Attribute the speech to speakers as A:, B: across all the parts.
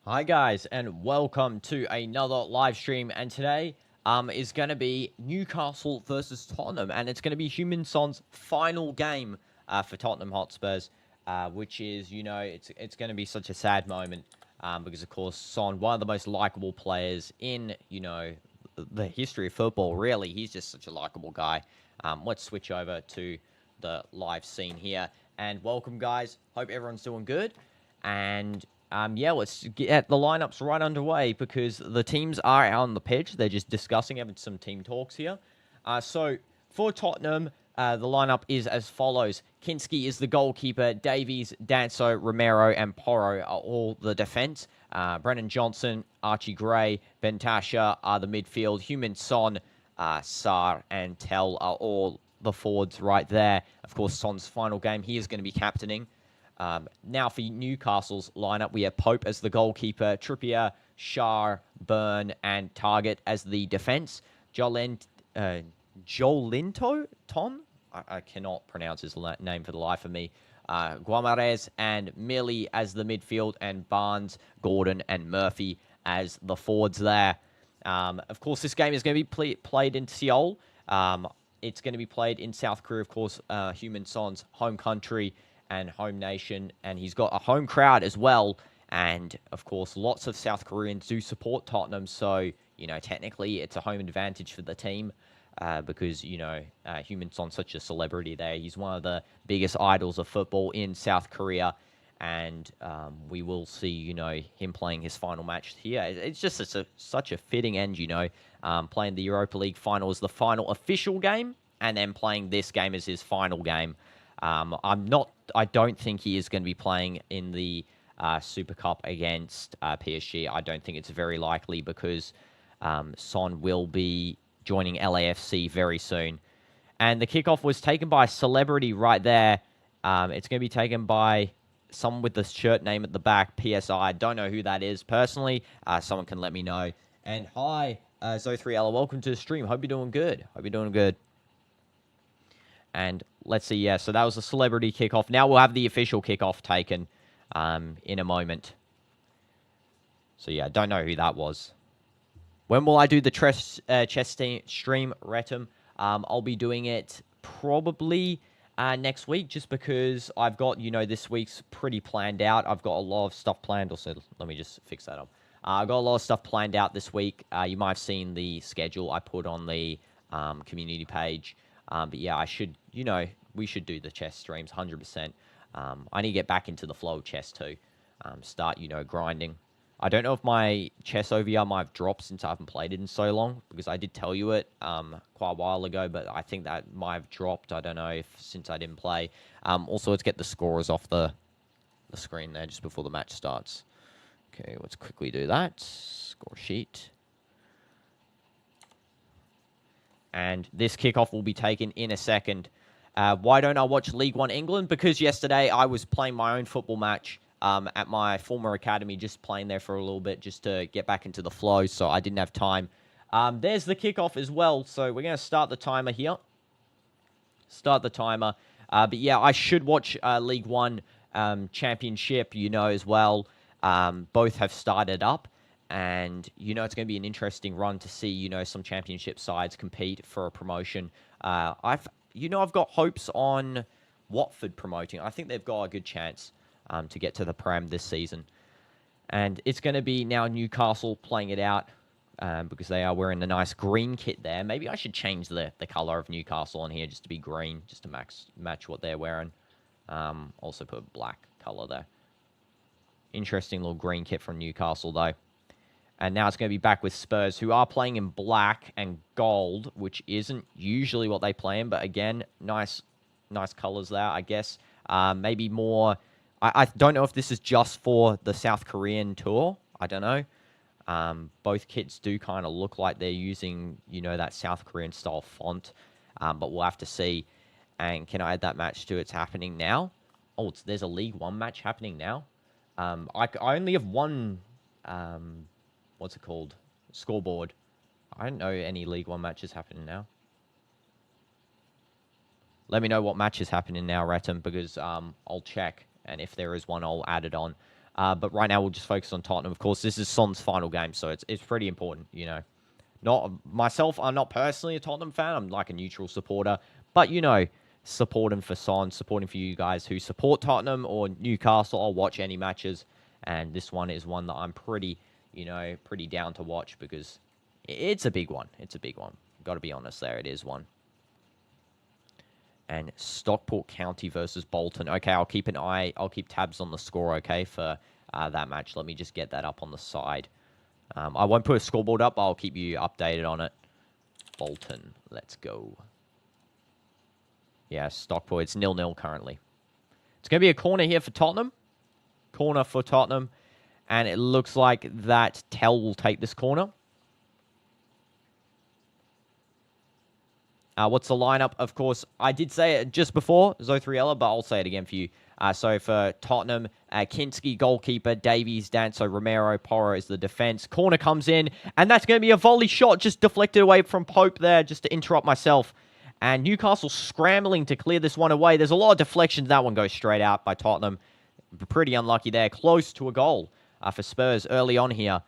A: Hi guys, and welcome to another live stream. And today is going to be Newcastle versus Tottenham, and it's going to be Heung-Min-Son's final game for Tottenham Hotspurs, which is, it's going to be such a sad moment because, of course, Son, one of the most likable players in, the history of football. Really, he's just such a likable guy. Let's switch over to the live scene here, and welcome, guys. Hope everyone's doing good, and yeah, let's get the lineups right underway because the teams are out on the pitch. They're just discussing, having some team talks here. So for Tottenham, the lineup is as follows. Kinski is the goalkeeper. Davies, Danso, Romero, and Porro are all the defense. Brennan Johnson, Archie Gray, Bentasha are the midfield. Heung-Min-Son, Sarr, and Tell are all the forwards right there. Of course, Son's final game, he is going to be captaining. Now for Newcastle's lineup, we have Pope as the goalkeeper, Trippier, Schär, Byrne, and Target as the defense. Jolinton? I cannot pronounce his name for the life of me. Guimarães and Millie as the midfield, and Barnes, Gordon, and Murphy as the forwards there. Of course, this game is going to be played in Seoul. It's going to be played in South Korea, of course, Heung-Min-Son's home country and home nation, and he's got a home crowd as well. And of course, lots of South Koreans do support Tottenham, so technically it's a home advantage for the team because Heung-Min-Son's such a celebrity there. He's one of the biggest idols of football in South Korea, and we will see him playing his final match here. It's just such a fitting end, playing the Europa League final as the final official game, and then playing this game as his final game. I don't think he is going to be playing in the Super Cup against PSG. I don't think it's very likely because Son will be joining LAFC very soon. And the kickoff was taken by a celebrity right there. It's going to be taken by someone with the shirt name at the back, PSI. I don't know who that is personally. Someone can let me know. And hi, Zo3Ella. Welcome to the stream. Hope you're doing good. And let's see, yeah, so that was a celebrity kickoff. Now we'll have the official kickoff taken in a moment. So, yeah, I don't know who that was. When will I do the chess stream, Retum? I'll be doing it probably next week just because I've got, this week's pretty planned out. I've got a lot of stuff planned. Also, let me just fix that up. I've got a lot of stuff planned out this week. You might have seen the schedule I put on the community page. But yeah, I should, we should do the chess streams 100%. I need to get back into the flow of chess too. Start, grinding. I don't know if my chess OVR might have dropped since I haven't played it in so long, because I did tell you it quite a while ago, but I think that might have dropped. I don't know if since I didn't play. Also, let's get the scores off the screen there just before the match starts. Okay, let's quickly do that. Score sheet. And this kickoff will be taken in a second. Why don't I watch League One England? Because yesterday I was playing my own football match at my former academy, just playing there for a little bit, just to get back into the flow, so I didn't have time. There's the kickoff as well, so we're going to start the timer here. But yeah, I should watch League One Championship, as well. Both have started up. And, it's going to be an interesting run to see, some championship sides compete for a promotion. I've got hopes on Watford promoting. I think they've got a good chance to get to the Prem this season. And it's going to be now Newcastle playing it out because they are wearing the nice green kit there. Maybe I should change the color of Newcastle on here just to be green, just to match what they're wearing. Also put a black color there. Interesting little green kit from Newcastle, though. And now it's going to be back with Spurs, who are playing in black and gold, which isn't usually what they play in. But again, nice colors there, I guess. Maybe more... I don't know if this is just for the South Korean tour. I don't know. Both kits do kind of look like they're using, that South Korean style font. But we'll have to see. And can I add that match to it's happening now? Oh, there's a League One match happening now. I only have one... what's it called? Scoreboard. I don't know any League One matches happening now. Let me know what match is happening now, Retum, because I'll check, and if there is one, I'll add it on. But right now, we'll just focus on Tottenham. Of course, this is Son's final game, so it's pretty important, you know. Not myself, I'm not personally a Tottenham fan. I'm like a neutral supporter. But, you know, supporting for Son, supporting for you guys who support Tottenham or Newcastle. I'll watch any matches. And this one is one that I'm pretty, you know, pretty down to watch because it's a big one. It's a big one. Got to be honest there. It is one. And Stockport County versus Bolton. Okay, I'll keep tabs on the score, okay, for that match. Let me just get that up on the side. I won't put a scoreboard up, but I'll keep you updated on it. Bolton, let's go. Yeah, Stockport, it's 0-0 currently. It's going to be a corner here for Tottenham. Corner for Tottenham. And it looks like that Tell will take this corner. What's the lineup? Of course, I did say it just before, Zothriella, but I'll say it again for you. So for Tottenham, Kinski, goalkeeper, Davies, Danso, Romero, Porro is the defense. Corner comes in, and that's going to be a volley shot, just deflected away from Pope there, just to interrupt myself. And Newcastle scrambling to clear this one away. There's a lot of deflections. That one goes straight out by Tottenham. Pretty unlucky there. Close to a goal for Spurs early on here.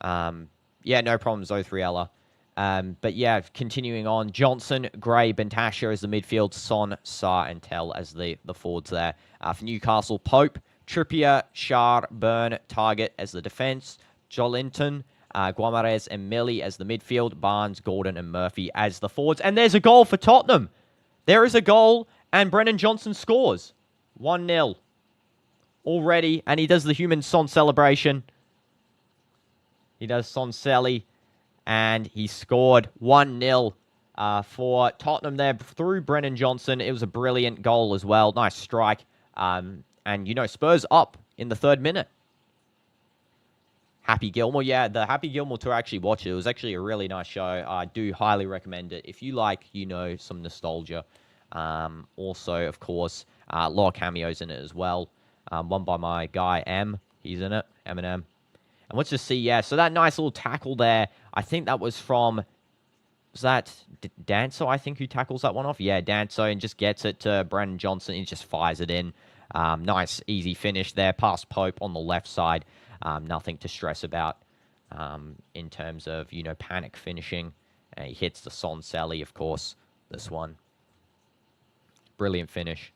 A: Yeah, no problem, Zothriella. But yeah, continuing on, Johnson, Gray, Bentasha as the midfield, Son, Sarr, and Tell as the forwards there. For Newcastle, Pope, Trippier, Schär, Byrne, Target as the defense, Jolinton, Guimarães and Millie as the midfield, Barnes, Gordon, and Murphy as the forwards. And there's a goal for Tottenham. There is a goal, and Brennan Johnson scores. 1-0 already, and he does the Heung-Min-Son celebration. He does Son Selly. And he scored 1-0 for Tottenham there through Brennan Johnson. It was a brilliant goal as well. Nice strike. And, you know, Spurs up in the 3rd minute. Happy Gilmore. Yeah, the Happy Gilmore tour, I actually watched it. It was actually a really nice show. I do highly recommend it. If you like, you know, some nostalgia. Also, of course, a lot of cameos in it as well. One by my guy, M. He's in it. Eminem. And let's just see, yeah, so that nice little tackle there, I think that was from, was that Danso, I think, who tackles that one off? Yeah, Danso, and just gets it to Brennan Johnson. He just fires it in. Nice, easy finish there, past Pope on the left side. Nothing to stress about in terms of, you know, panic finishing. And he hits the Son Sally, of course, this one. Brilliant finish.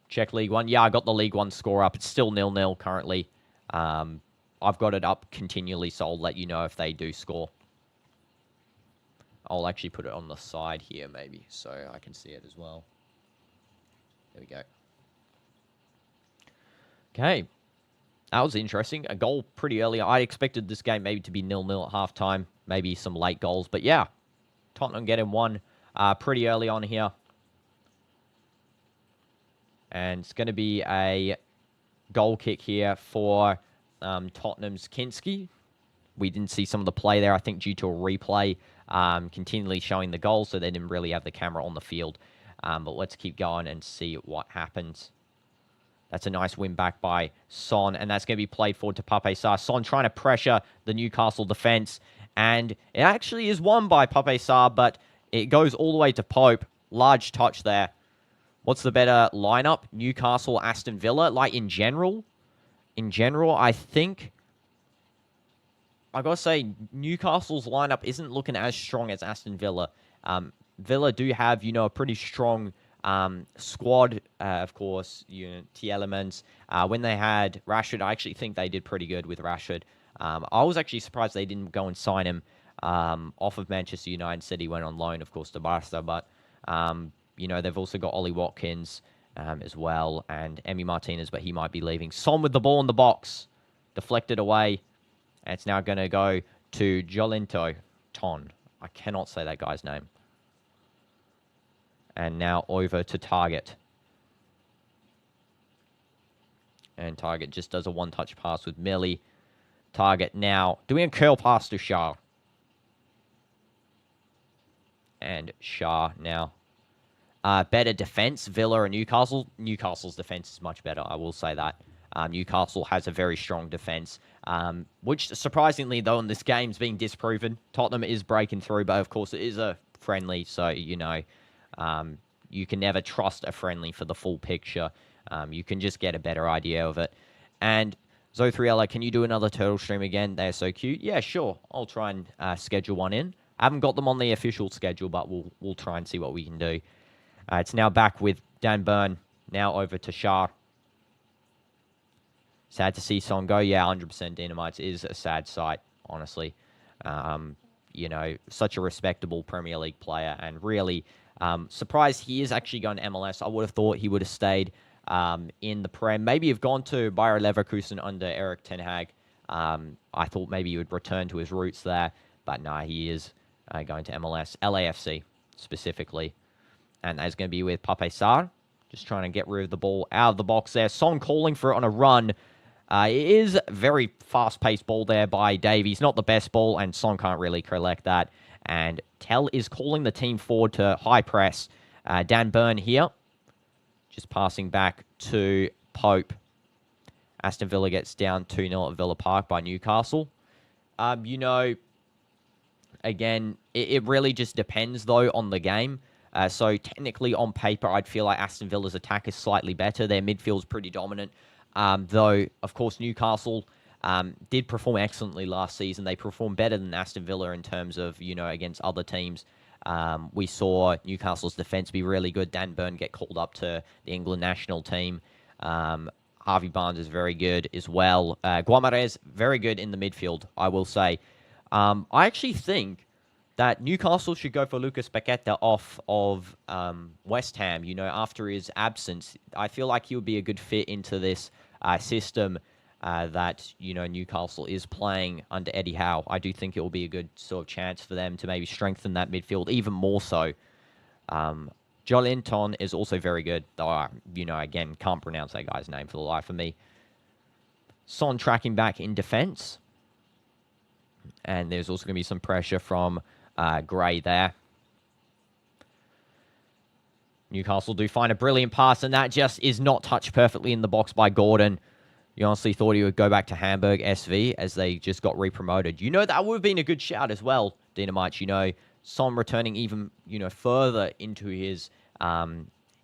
A: Check League One. Yeah, I got the League One score up. It's still 0-0 currently. I've got it up continually, so I'll let you know if they do score. I'll actually put it on the side here, maybe, so I can see it as well. There we go. Okay. That was interesting. A goal pretty early. I expected this game maybe to be 0-0 at halftime. Maybe some late goals. But yeah, Tottenham getting one pretty early on here. And it's going to be a goal kick here for Tottenham's Kinski. We didn't see some of the play there, I think, due to a replay continually showing the goal, so they didn't really have the camera on the field. But let's keep going and see what happens. That's a nice win back by Son, and that's going to be played forward to Pape Sarr. Son trying to pressure the Newcastle defense, and it actually is won by Pape Sarr, but it goes all the way to Pope. Large touch there. What's the better lineup? Newcastle, Aston Villa, like in general? In general, I think, I gotta say, Newcastle's lineup isn't looking as strong as Aston Villa. Villa do have, you know, a pretty strong squad, of course, you know, T-Elements. When they had Rashford, I actually think they did pretty good with Rashford. I was actually surprised they didn't go and sign him off of Manchester United. Said he went on loan, of course, to Barca, but, you know, they've also got Ollie Watkins as well, and Emi Martinez, but he might be leaving. Son with the ball in the box. Deflected away. And it's now going to go to Jolinton. I cannot say that guy's name. And now over to Target. And Target just does a one-touch pass with Millie. Target now doing a curl pass to Schär. And Schär now. Better defense, Villa and Newcastle. Newcastle's defense is much better, I will say that. Newcastle has a very strong defense, which surprisingly, though, in this game's being disproven. Tottenham is breaking through, but of course it is a friendly, so, you know, you can never trust a friendly for the full picture. You can just get a better idea of it. And Zothriella, can you do another turtle stream again? They're so cute. Yeah, sure. I'll try and schedule one in. I haven't got them on the official schedule, but we'll try and see what we can do. It's now back with Dan Burn. Now over to Shah. Sad to see Son go. Yeah, 100% Dynamites is a sad sight, honestly. You know, such a respectable Premier League player, and really surprised he is actually going to MLS. I would have thought he would have stayed in the Prem. Maybe have gone to Bayer Leverkusen under Erik ten Hag. I thought maybe he would return to his roots there, but no, he is going to MLS. LAFC, specifically. And that's going to be with Pape Sarr. Just trying to get rid of the ball out of the box there. Son calling for it on a run. It is a very fast-paced ball there by Davies. Not the best ball, and Son can't really collect that. And Tell is calling the team forward to high press. Dan Burn here. Just passing back to Pope. Aston Villa gets down 2-0 at Villa Park by Newcastle. You know, again, it really just depends, though, on the game. So technically, on paper, I'd feel like Aston Villa's attack is slightly better. Their midfield's pretty dominant. Though, of course, Newcastle did perform excellently last season. They performed better than Aston Villa in terms of, you know, against other teams. We saw Newcastle's defense be really good. Dan Burn get called up to the England national team. Harvey Barnes is very good as well. Guamarez, very good in the midfield, I will say. I actually think that Newcastle should go for Lucas Paqueta off of West Ham, you know, after his absence. I feel like he would be a good fit into this system that, you know, Newcastle is playing under Eddie Howe. I do think it will be a good sort of chance for them to maybe strengthen that midfield even more so. Jolinton is also very good, though I, you know, again, can't pronounce that guy's name for the life of me. Son tracking back in defense. And there's also going to be some pressure from Gray there. Newcastle do find a brilliant pass, and that just is not touched perfectly in the box by Gordon. You honestly thought he would go back to Hamburg SV as they just got re-promoted. You know, that would have been a good shout as well, Dynamite. You know, Son returning even, you know, further into his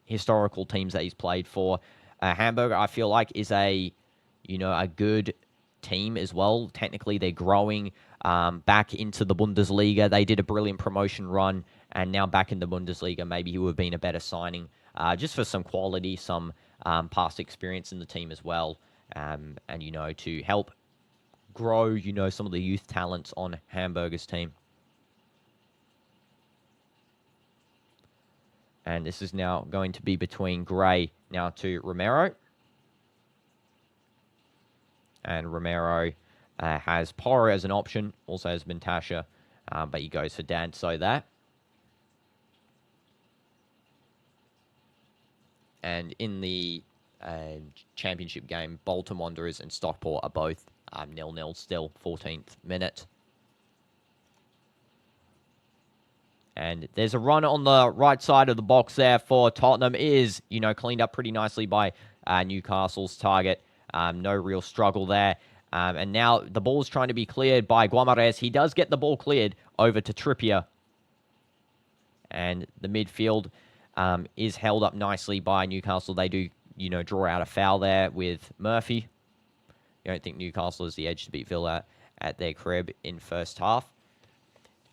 A: historical teams that he's played for. Hamburg, I feel like, is a, you know, a good team as well. Technically, they're growing back into the Bundesliga. They did a brilliant promotion run, and now back in the Bundesliga, maybe he would have been a better signing just for some quality, some past experience in the team as well, and, you know, to help grow, you know, some of the youth talents on Hamburger's team. And this is now going to be between Gray now to Romero. And Romero has Porro as an option, also has Bentasha, but he goes for Danso there. And in the championship game, Bolton Wanderers and Stockport are both 0-0 still, 14th minute. And there's a run on the right side of the box there for Tottenham. It is, you know, cleaned up pretty nicely by Newcastle's target. No real struggle there. And now the ball is trying to be cleared by Guamarez. He does get the ball cleared over to Trippier. And the midfield is held up nicely by Newcastle. They do, you know, draw out a foul there with Murphy. You don't think Newcastle has the edge to beat Villa at their crib in first half?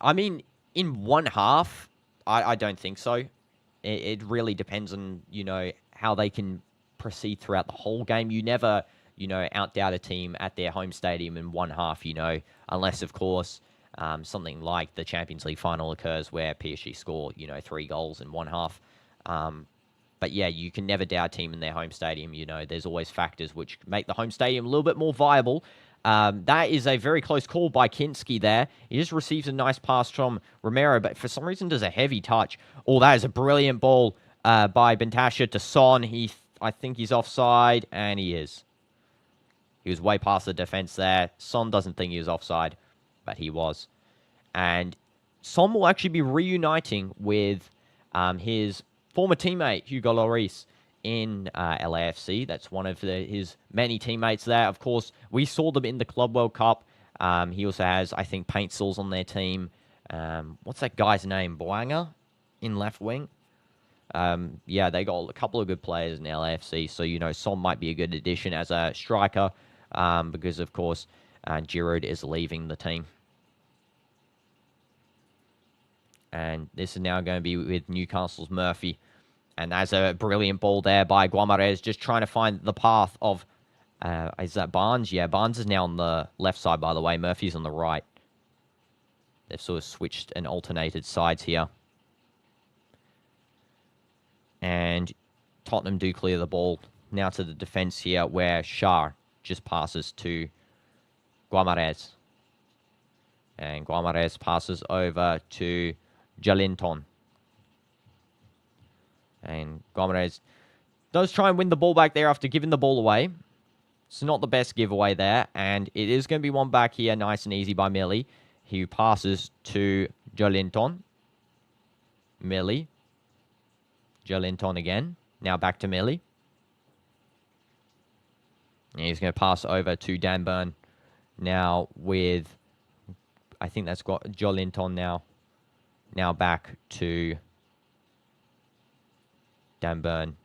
A: I mean, in one half, I don't think so. It really depends on, you know, how they can proceed throughout the whole game. You never, you know, outdoubt a team at their home stadium in one half, you know, unless, of course, something like the Champions League final occurs where PSG score, you know, 3 goals in one half. But yeah, you can never doubt a team in their home stadium. You know, there's always factors which make the home stadium a little bit more viable. That is a very close call by Kinski there. He just receives a nice pass from Romero, but for some reason does a heavy touch. Oh, that is a brilliant ball by Bentasha to Son. I think he's offside, and he is. He was way past the defense there. Son doesn't think he was offside, but he was. And Son will actually be reuniting with his former teammate, Hugo Lloris, in LAFC. That's one of his many teammates there. Of course, we saw them in the Club World Cup. He also has, I think, Paintsills on their team. What's that guy's name? Boanga in left wing? Yeah, they got a couple of good players in LAFC. So, you know, Son might be a good addition as a striker. because, of course, Giroud is leaving the team. And this is now going to be with Newcastle's Murphy. And that's a brilliant ball there by Guamarez, just trying to find the path of... is that Barnes? Yeah, Barnes is now on the left side, by the way. Murphy's on the right. They've sort of switched and alternated sides here. And Tottenham do clear the ball. Now to the defense here, where Shah just passes to Guamarez. And Guamarez passes over to Joelinton. And Guamarez does try and win the ball back there after giving the ball away. It's not the best giveaway there. And it is going to be one back here, nice and easy by Millie. He passes to Joelinton. Millie. Joelinton again. Now back to Millie. And he's going to pass over to Dan Burn. Now with... I think that's got Joelinton now. Now back to Dan Burn.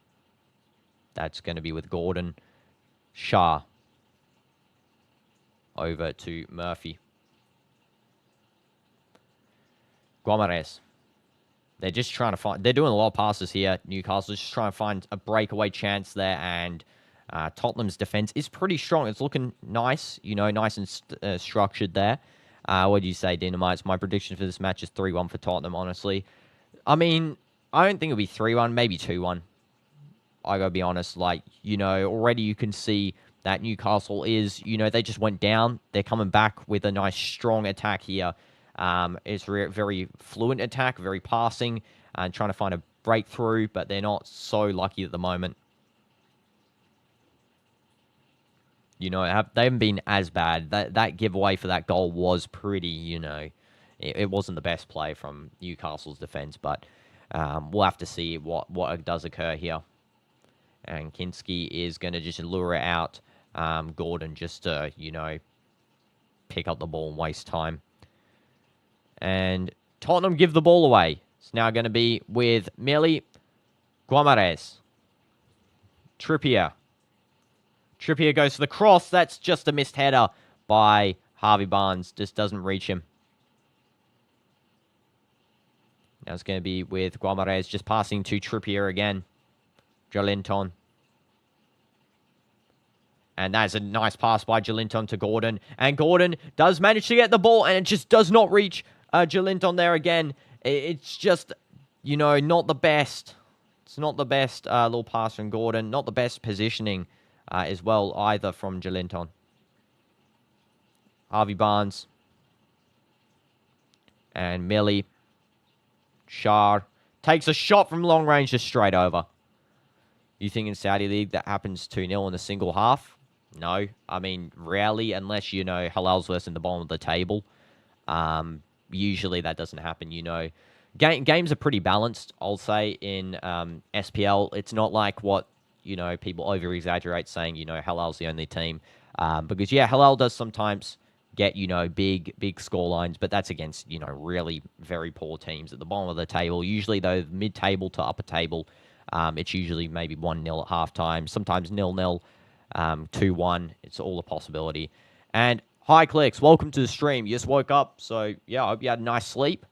A: That's going to be with Gordon. Shah. Over to Murphy. Guamarez. They're just trying to find... They're doing a lot of passes here. Newcastle's just trying to find a breakaway chance there. And Tottenham's defense is pretty strong. It's looking nice. You know, nice and structured there. What do you say, Dynamites? My prediction for this match is 3-1 for Tottenham, honestly. I mean, I don't think it'll be 3-1, maybe 2-1. I gotta be honest. Like, you know, already you can see that Newcastle is, you know, they just went down. They're coming back with a nice, strong attack here. It's very fluent attack, very passing, and trying to find a breakthrough, but they're not so lucky at the moment. You know, they haven't been as bad. That giveaway for that goal was pretty, you know, it wasn't the best play from Newcastle's defense, but we'll have to see what does occur here. And Kinski is going to just lure it out. Gordon just to, you know, pick up the ball and waste time. And Tottenham give the ball away. It's now going to be with Millie, Guamarez, Trippier. Trippier goes for the cross. That's just a missed header by Harvey Barnes. Just doesn't reach him. Now it's going to be with Guamarez just passing to Trippier again. Joelinton. And that's a nice pass by Joelinton to Gordon. And Gordon does manage to get the ball, and it just does not reach Joelinton there again. It's just, you know, not the best. It's not the best little pass from Gordon. Not the best positioning as well either from Joelinton. Harvey Barnes. And Millie. Shah takes a shot from long range just straight over. You think in Saudi League that happens 2-0 in a single half? No. I mean, rarely, unless, you know, Halal's versus in the bottom of the table. Usually that doesn't happen, you know. Games are pretty balanced, I'll say, in SPL. It's not like what, you know, people over-exaggerate saying, you know, Halal's the only team. Because, yeah, Halal does sometimes get, you know, big score lines, but that's against, you know, really very poor teams at the bottom of the table. Usually, though, mid-table to upper table, it's usually maybe 1-0 at halftime, sometimes 0-0, 2-1. It's all a possibility. And hi, Clicks. Welcome to the stream. You just woke up, so, yeah, I hope you had a nice sleep.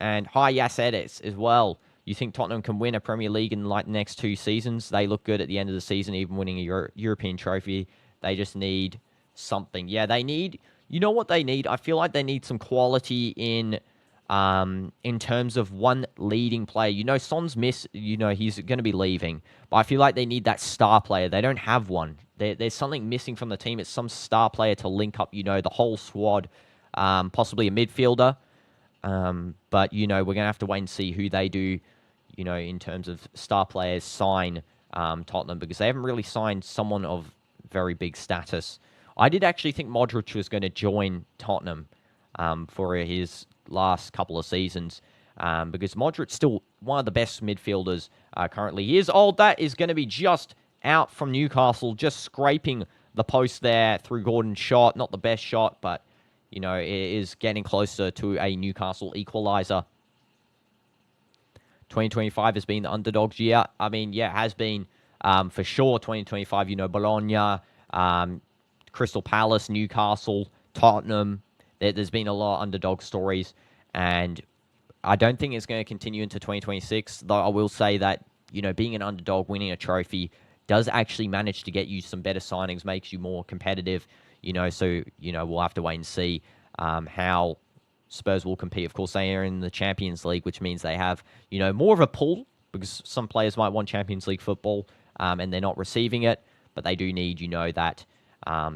A: And hi, Yas Edits as well. You think Tottenham can win a Premier League in, like, the next 2 seasons? They look good at the end of the season, even winning a European trophy. They just need something. Yeah, they need... You know what they need? I feel like they need some quality in terms of one leading player. You know, Son's you know, he's going to be leaving. But I feel like they need that star player. They don't have one. There's something missing from the team. It's some star player to link up, you know, the whole squad. Possibly a midfielder. But, you know, we're going to have to wait and see who they do, you know, in terms of star players sign Tottenham. Because they haven't really signed someone of very big status. I did actually think Modric was going to join Tottenham for his last couple of seasons because Modric's still one of the best midfielders currently. He is old. That is going to be just out from Newcastle, just scraping the post there through Gordon's shot. Not the best shot, but, you know, it is getting closer to a Newcastle equalizer. 2025 has been the underdogs year. I mean, yeah, it has been for sure 2025, you know, Bologna, Crystal Palace, Newcastle, Tottenham. There's been a lot of underdog stories, and I don't think it's going to continue into 2026, though I will say that, being an underdog, winning a trophy, does actually manage to get you some better signings, makes you more competitive, so, we'll have to wait and see how Spurs will compete. Of course, they are in the Champions League, which means they have, more of a pull, because some players might want Champions League football, and they're not receiving it, but they do need, that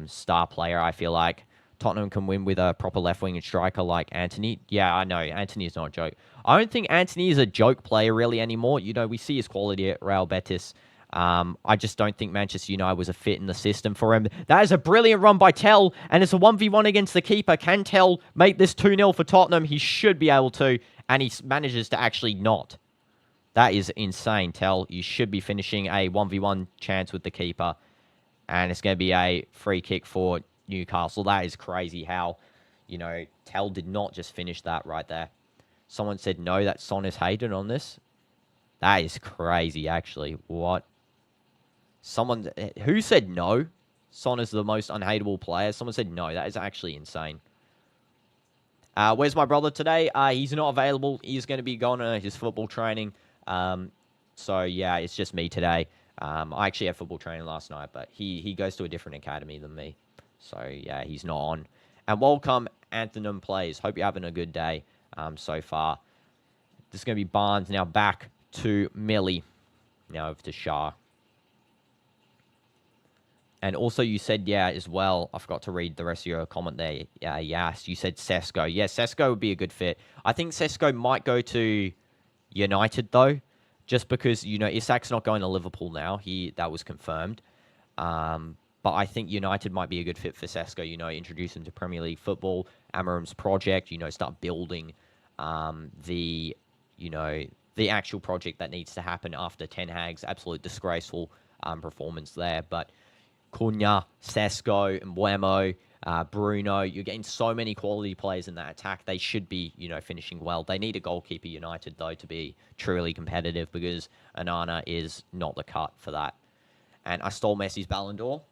A: star player. I feel like Tottenham can win with a proper left-wing striker like Antony. Yeah, I know, Antony is not a joke. I don't think Antony is a joke player really anymore. We see his quality at Real Betis. I just don't think Manchester United was a fit in the system for him. That is a brilliant run by Tell, and it's a 1v1 against the keeper. Can Tell make this 2-0 for Tottenham? He should be able to, and he manages to actually not. That is insane, Tell. You should be finishing a 1v1 chance with the keeper, and it's going to be a free kick for Newcastle. That is crazy how, Tell did not just finish that right there. Someone said no, that Son is hated on this. That is crazy, actually. What? Who said no? Son is the most unhateable player. Someone said no. That is actually insane. Where's my brother today? He's not available. He's going to be going to his football training. So, yeah, it's just me today. I actually had football training last night, but he goes to a different academy than me. So, yeah, he's not on. And welcome, Anthem Plays. Hope you're having a good day so far. This is going to be Barnes now back to Millie. Now over to Shah. And also you said, yeah, as well, I forgot to read the rest of your comment there. Yeah, yes, you said Sesko. Yeah, Sesko would be a good fit. I think Sesko might go to United, though, just because, Isak's not going to Liverpool now. That was confirmed. But I think United might be a good fit for Sesko, introduce him to Premier League football, Amarim's project, start building the actual project that needs to happen after Ten Hag's absolute disgraceful performance there. But Cunha, Sesko, Mbeumo, Bruno, you're getting so many quality players in that attack. They should be, finishing well. They need a goalkeeper, United, though, to be truly competitive, because Onana is not the cut for that. And I stole Messi's Ballon d'Or.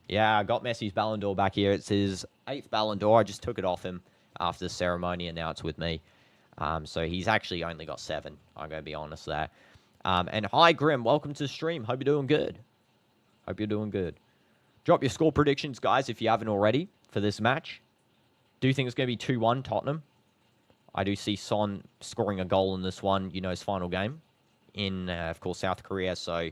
A: Yeah, I got Messi's Ballon d'Or back here. It's his 8th Ballon d'Or. I just took it off him after the ceremony, and now it's with me. So he's actually only got 7. I'm going to be honest there. And hi, Grim. Welcome to the stream. Hope you're doing good. Hope you're doing good. Drop your score predictions, guys, if you haven't already, for this match. Do you think it's going to be 2-1 Tottenham? I do see Son scoring a goal in this one, his final game in, of course, South Korea. So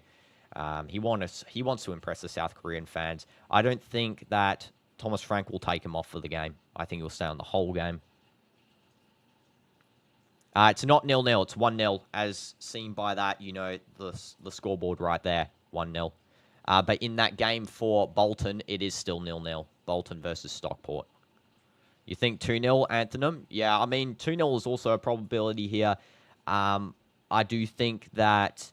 A: he wants to impress the South Korean fans. I don't think that Thomas Frank will take him off for the game. I think he'll stay on the whole game. It's not 0-0. It's 1-0, as seen by that, the scoreboard right there, 1-0. But in that game for Bolton, it is still 0-0. Bolton versus Stockport. You think 2-0, Anthem? Yeah, I mean, 2-0 is also a probability here. I do think that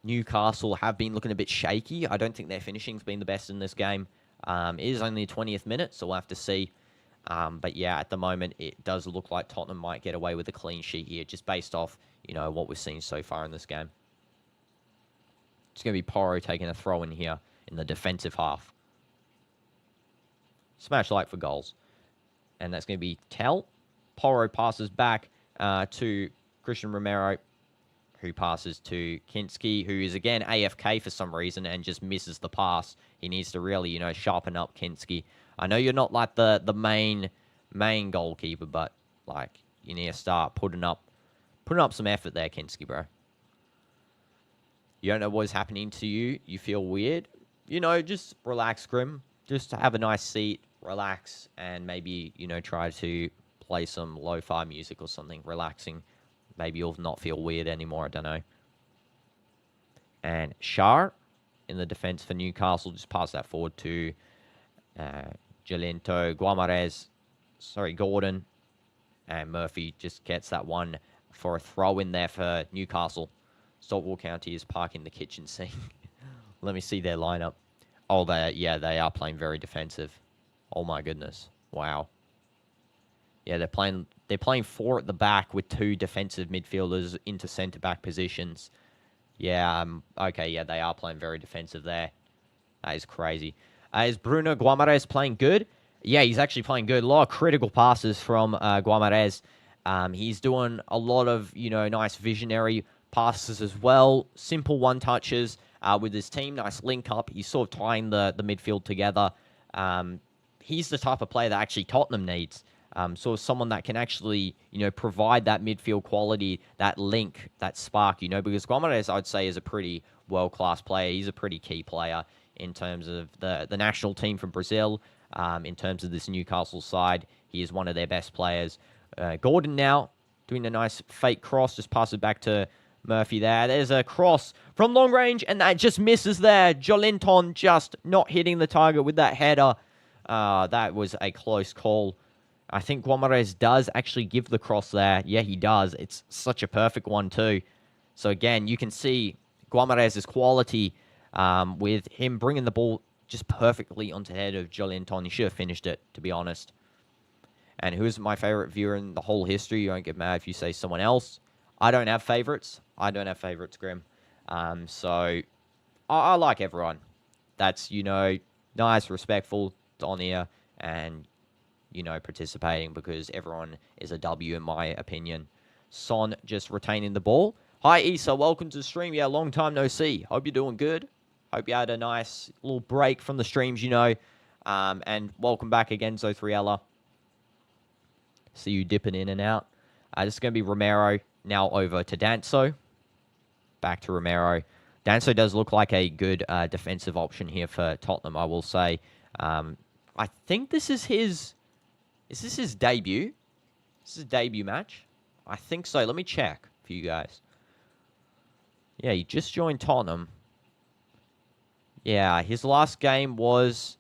A: Newcastle have been looking a bit shaky. I don't think their finishing's been the best in this game. It is only the 20th minute, so we'll have to see. But yeah, at the moment, it does look like Tottenham might get away with a clean sheet here, just based off, what we've seen so far in this game. It's going to be Porro taking a throw in here in the defensive half. Smash like for goals. And that's going to be Tell. Porro passes back to Christian Romero, who passes to Kinski, who is, again, AFK for some reason and just misses the pass. He needs to really, sharpen up Kinski. I know you're not like the main goalkeeper, but, you need to start putting up some effort there, Kinski, bro. You don't know what is happening to you. You feel weird. Just relax, Grim. Just have a nice seat, relax, and maybe, try to play some lo-fi music or something relaxing. Maybe you'll not feel weird anymore. I don't know. And Shar in the defense for Newcastle. Just pass that forward to Jalinto, Gordon. And Murphy just gets that one for a throw in there for Newcastle. Saltwell County is parking the kitchen sink. Let me see their lineup. Oh, they are playing very defensive. Oh my goodness. Wow. Yeah, they're playing 4 at the back with 2 defensive midfielders into centre-back positions. Yeah, okay, yeah, they are playing very defensive there. That is crazy. Is Bruno Guimarães playing good? Yeah, he's actually playing good. A lot of critical passes from Guimarães. He's doing a lot of, nice visionary passes as well. Simple one-touches with his team. Nice link-up. He's sort of tying the midfield together. He's the type of player that actually Tottenham needs. Sort of someone that can actually, provide that midfield quality, that link, that spark, because Guimarães, I'd say, is a pretty world-class player. He's a pretty key player in terms of the national team from Brazil. In terms of this Newcastle side, he is one of their best players. Gordon now doing a nice fake cross, just pass it back to Murphy there. There's a cross from long range, and that just misses there. Jolinton just not hitting the target with that header. That was a close call. I think Guimarães does actually give the cross there. Yeah, he does. It's such a perfect one too. So again, you can see Guimarães' quality with him bringing the ball just perfectly onto the head of Jolinton. He should have finished it, to be honest. And who's my favorite viewer in the whole history? You won't get mad if you say someone else. I don't have favorites. Grim. So I like everyone. That's, nice, respectful, on here, and, participating, because everyone is a W in my opinion. Son just retaining the ball. Hi, Issa. Welcome to the stream. Yeah, long time no see. Hope you're doing good. Hope you had a nice little break from the streams, and welcome back again, Zothriella. See you dipping in and out. This is going to be Romero now over to Danso. Back to Romero. Danso does look like a good defensive option here for Tottenham, I will say. I think this is his... Is this his debut? This is his debut match? I think so. Let me check for you guys. Yeah, he just joined Tottenham. Yeah, his last game was...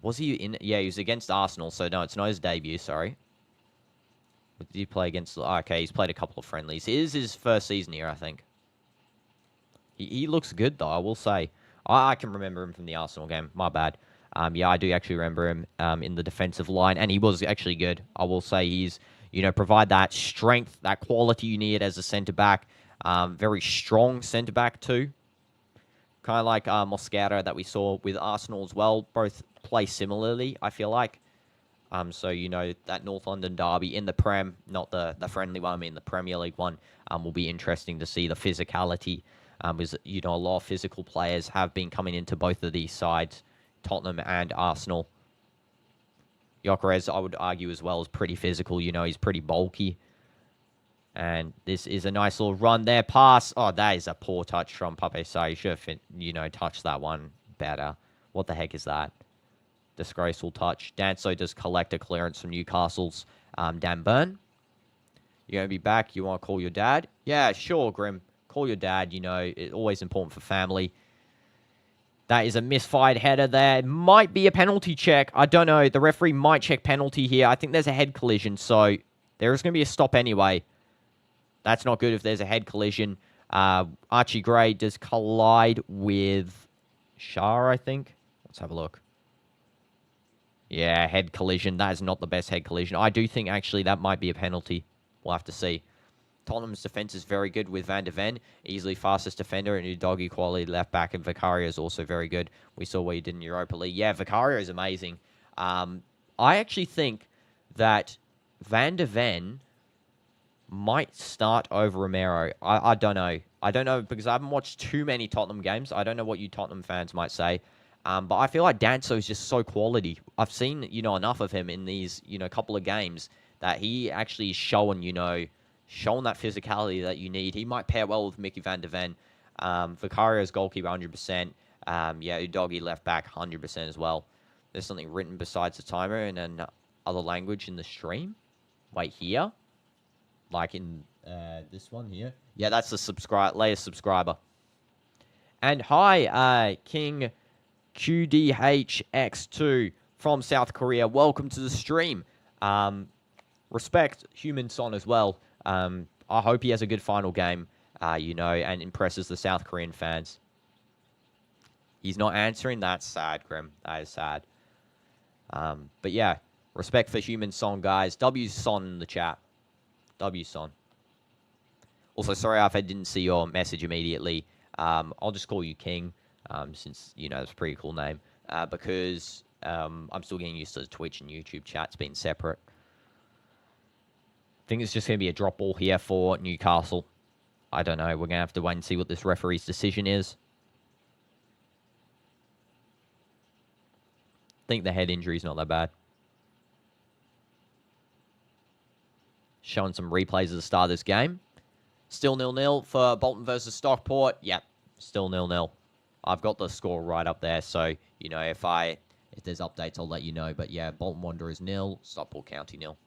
A: Was he in... Yeah, he was against Arsenal, so no, it's not his debut, sorry. What did he play against... Okay, he's played a couple of friendlies. It is his first season here, I think. He looks good, though, I will say. I can remember him from the Arsenal game. My bad. Yeah, I do actually remember him in the defensive line, and he was actually good. I will say he's, provide that strength, that quality you need as a centre-back. Very strong centre-back, too. Kind of like Mosquera that we saw with Arsenal as well. Both play similarly, I feel like. So, that North London derby in the Prem, not the friendly one, I mean the Premier League one, will be interesting to see the physicality. Because, a lot of physical players have been coming into both of these sides, Tottenham and Arsenal. Gyökeres, I would argue as well, is pretty physical. He's pretty bulky. And this is a nice little run there. Pass. Oh, that is a poor touch from Pape Sarr. He should have, touched that one better. What the heck is that? Disgraceful touch. Danso does collect a clearance from Newcastle's Dan Burn. You're going to be back. You want to call your dad? Yeah, sure, Grim. Call your dad. It's always important for family. That is a misfired header there. It might be a penalty check. I don't know. The referee might check penalty here. I think there's a head collision, so there is going to be a stop anyway. That's not good if there's a head collision. Archie Gray does collide with Shah, I think. Let's have a look. Yeah, head collision. That is not the best head collision. I do think, actually, that might be a penalty. We'll have to see. Tottenham's defense is very good with Van de Ven, easily fastest defender, and Udogie quality left back, and Vicario is also very good. We saw what he did in Europa League. Yeah, Vicario is amazing. I actually think that Van de Ven might start over Romero. I don't know. I don't know, because I haven't watched too many Tottenham games. I don't know what you Tottenham fans might say. But I feel like Danso is just so quality. I've seen, enough of him in these, couple of games that he actually is showing, showing that physicality that you need. He might pair well with Mickey Van de Ven. Vicario's goalkeeper, 100%. Yeah, Udogie left back, 100% as well. There's something written besides the timer in another language in the stream. Wait, here? Like in this one here? Yeah, that's the latest subscriber. And hi, King QDHX2 from South Korea. Welcome to the stream. Respect Heung-Min-Son as well. I hope he has a good final game, and impresses the South Korean fans. He's not answering. That's sad, Grim. That is sad. But yeah, respect for Heung-Min-Son, guys. W Son in the chat. W Son. Also, sorry if I didn't see your message immediately. I'll just call you King, since, that's a pretty cool name. because I'm still getting used to the Twitch and YouTube chats being separate. I think it's just going to be a drop ball here for Newcastle. I don't know. We're going to have to wait and see what this referee's decision is. I think the head injury is not that bad. Showing some replays at the start of this game. Still 0-0 for Bolton versus Stockport. Yep, still 0-0. I've got the score right up there, so, you know, if there's updates, I'll let you know. But, yeah, Bolton Wanderers 0, Stockport County 0.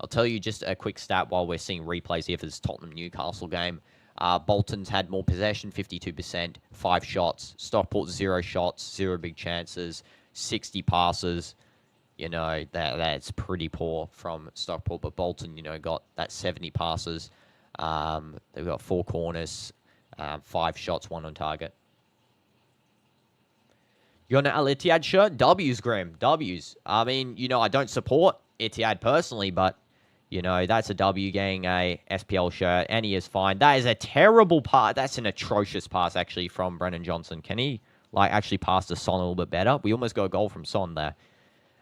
A: I'll tell you just a quick stat while we're seeing replays here for this Tottenham-Newcastle game. Bolton's had more possession, 52%, 5 shots. Stockport, 0 shots, 0 big chances, 60 passes. You know, that's pretty poor from Stockport. But Bolton, you know, got that 70 passes. They've got 4 corners, 5 shots, 1 on target. You got an Al Ittihad shirt? W's, Graham. W's. I mean, you know, I don't support Ittihad personally, but, you know, that's a W getting a SPL shirt, and he is fine. That is a terrible pass. That's an atrocious pass, actually, from Brennan Johnson. Can he, like, actually pass to Son a little bit better? We almost got a goal from Son there.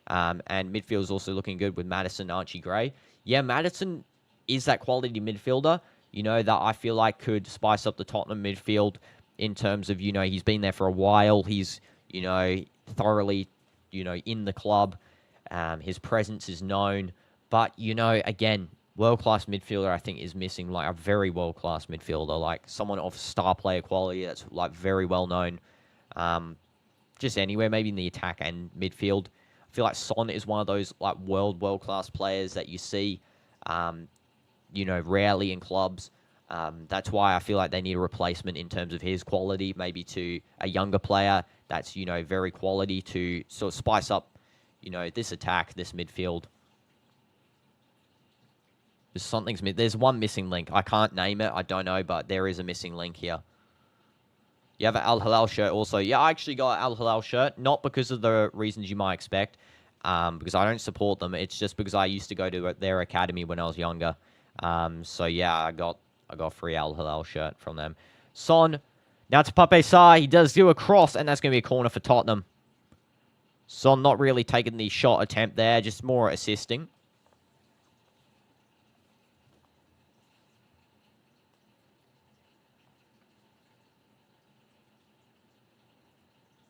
A: And midfield is also looking good with Maddison, Archie Gray. Yeah, Maddison is that quality midfielder, you know, that I feel like could spice up the Tottenham midfield in terms of, you know, he's been there for a while. He's, you know, thoroughly, you know, in the club. His presence is known. But, you know, again, world-class midfielder, I think, is missing, like, a very world-class midfielder, like someone of star player quality that's, like, very well-known. Just anywhere, maybe in the attack and midfield. I feel like Son is one of those like world-class players that you see, you know, rarely in clubs. That's why I feel like they need a replacement in terms of his quality, maybe to a younger player that's, you know, very quality to sort of spice up, you know, this attack, this midfield. There's one missing link. I can't name it. I don't know, but there is a missing link here. You have an Al Hilal shirt also. Yeah, I actually got an Al Hilal shirt, not because of the reasons you might expect, because I don't support them. It's just because I used to go to their academy when I was younger. So yeah, I got a free Al Hilal shirt from them. Son, now to Pape Sarr. He does do a cross, and that's going to be a corner for Tottenham. Son not really taking the shot attempt there, just more assisting.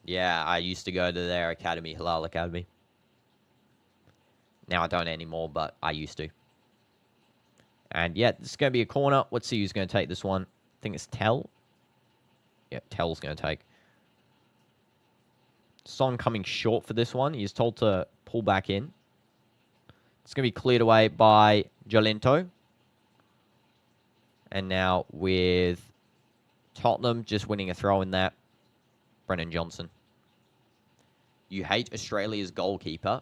A: Yeah, I used to go to their academy, Hilal Academy. Now I don't anymore, but I used to. And yeah, this is going to be a corner. Let's see who's going to take this one. I think it's Tell. Yeah, Tell's going to take. Son coming short for this one. He's told to pull back in. It's going to be cleared away by Jolinto. And now with Tottenham just winning a throw in there, Brennan Johnson. You hate Australia's goalkeeper,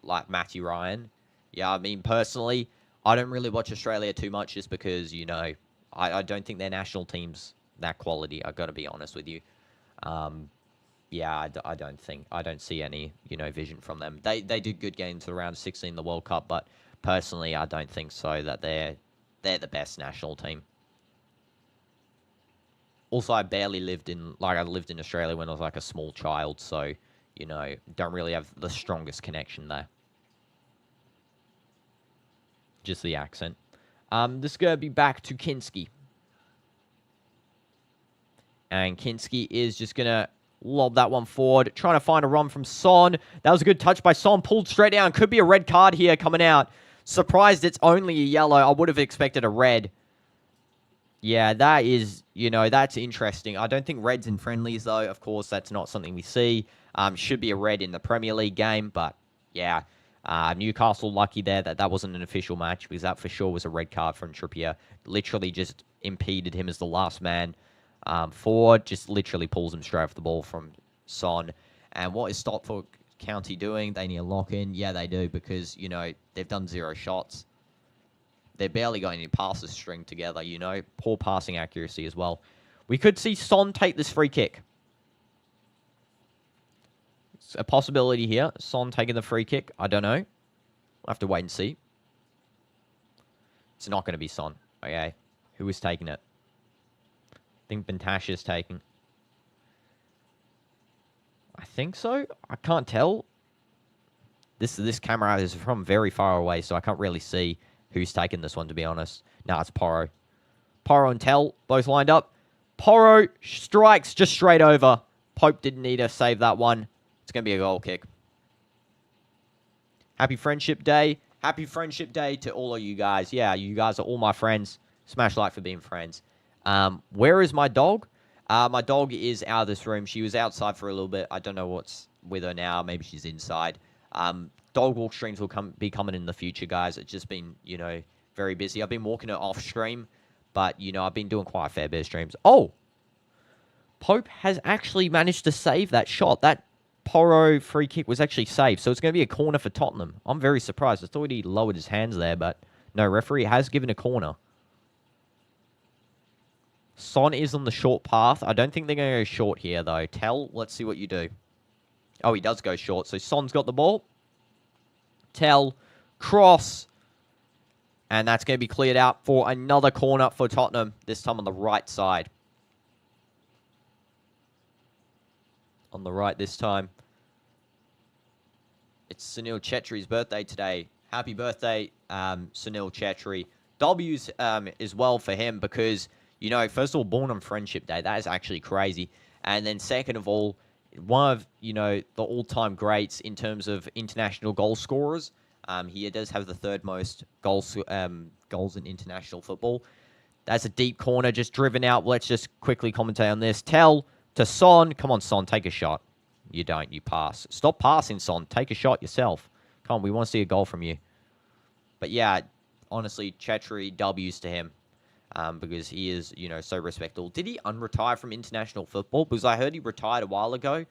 A: like Matty Ryan. Yeah, I mean, personally, I don't really watch Australia too much just because, you know, I don't think their national team's that quality. I've got to be honest with you. Yeah, I don't see any, you know, vision from them. They did good games around 16 in the World Cup, but personally, I don't think so that they're the best national team. Also, I lived in Australia when I was like a small child, so, you know, don't really have the strongest connection there. Just the accent. This is going to be back to Kinski. And Kinski is just going to lob that one forward, trying to find a run from Son. That was a good touch by Son, pulled straight down. Could be a red card here coming out. Surprised it's only a yellow. I would have expected a red. Yeah, that is, you know, that's interesting. I don't think reds in friendlies, though. Of course, that's not something we see. Should be a red in the Premier League game, but yeah. Newcastle lucky there that wasn't an official match, because that for sure was a red card from Trippier. Literally just impeded him as the last man forward. Just literally pulls him straight off the ball from Son. And what is Stockport County doing? They need a lock-in. Yeah, they do, because, you know, they've done 0 shots. They're barely got any passes string together, you know. Poor passing accuracy as well. We could see Son take this free kick. It's a possibility here. Son taking the free kick. I don't know. We'll have to wait and see. It's not going to be Son. Okay. Who is taking it? I think Bentash is taking. I think so. I can't tell. This camera is from very far away, so I can't really see who's taken this one, to be honest. No, it's Porro. Porro and Tell both lined up. Porro strikes just straight over. Pope didn't need to save that one. It's going to be a goal kick. Happy Friendship Day. Happy Friendship Day to all of you guys. Yeah, you guys are all my friends. Smash like for being friends. Where is my dog? My dog is out of this room. She was outside for a little bit. I don't know what's with her now. Maybe she's inside. Dog walk streams will be coming in the future, guys. It's just been, very busy. I've been walking it off stream, but, I've been doing quite a fair bit of streams. Oh! Pope has actually managed to save that shot. That Porro free kick was actually saved, so it's going to be a corner for Tottenham. I'm very surprised. I thought he lowered his hands there, but no, referee has given a corner. Son is on the short path. I don't think they're going to go short here, though. Tell, let's see what you do. Oh, he does go short. So Son's got the ball. Tell, cross. And that's going to be cleared out for another corner for Tottenham, this time on the right side. On the right this time. It's Sunil Chetri's birthday today. Happy birthday, Sunil Chetri. W's as well for him because, first of all, born on Friendship Day. That is actually crazy. And then second of all, one of, the all-time greats in terms of international goal scorers. He does have the third most goals in international football. That's a deep corner just driven out. Let's just quickly commentate on this. Tell to Son. Come on, Son, take a shot. You don't. You pass. Stop passing, Son. Take a shot yourself. Come on, we want to see a goal from you. But yeah, honestly, Chetri, W's to him. Because he is, so respectable. Did he unretire from international football? Because I heard he retired a while ago.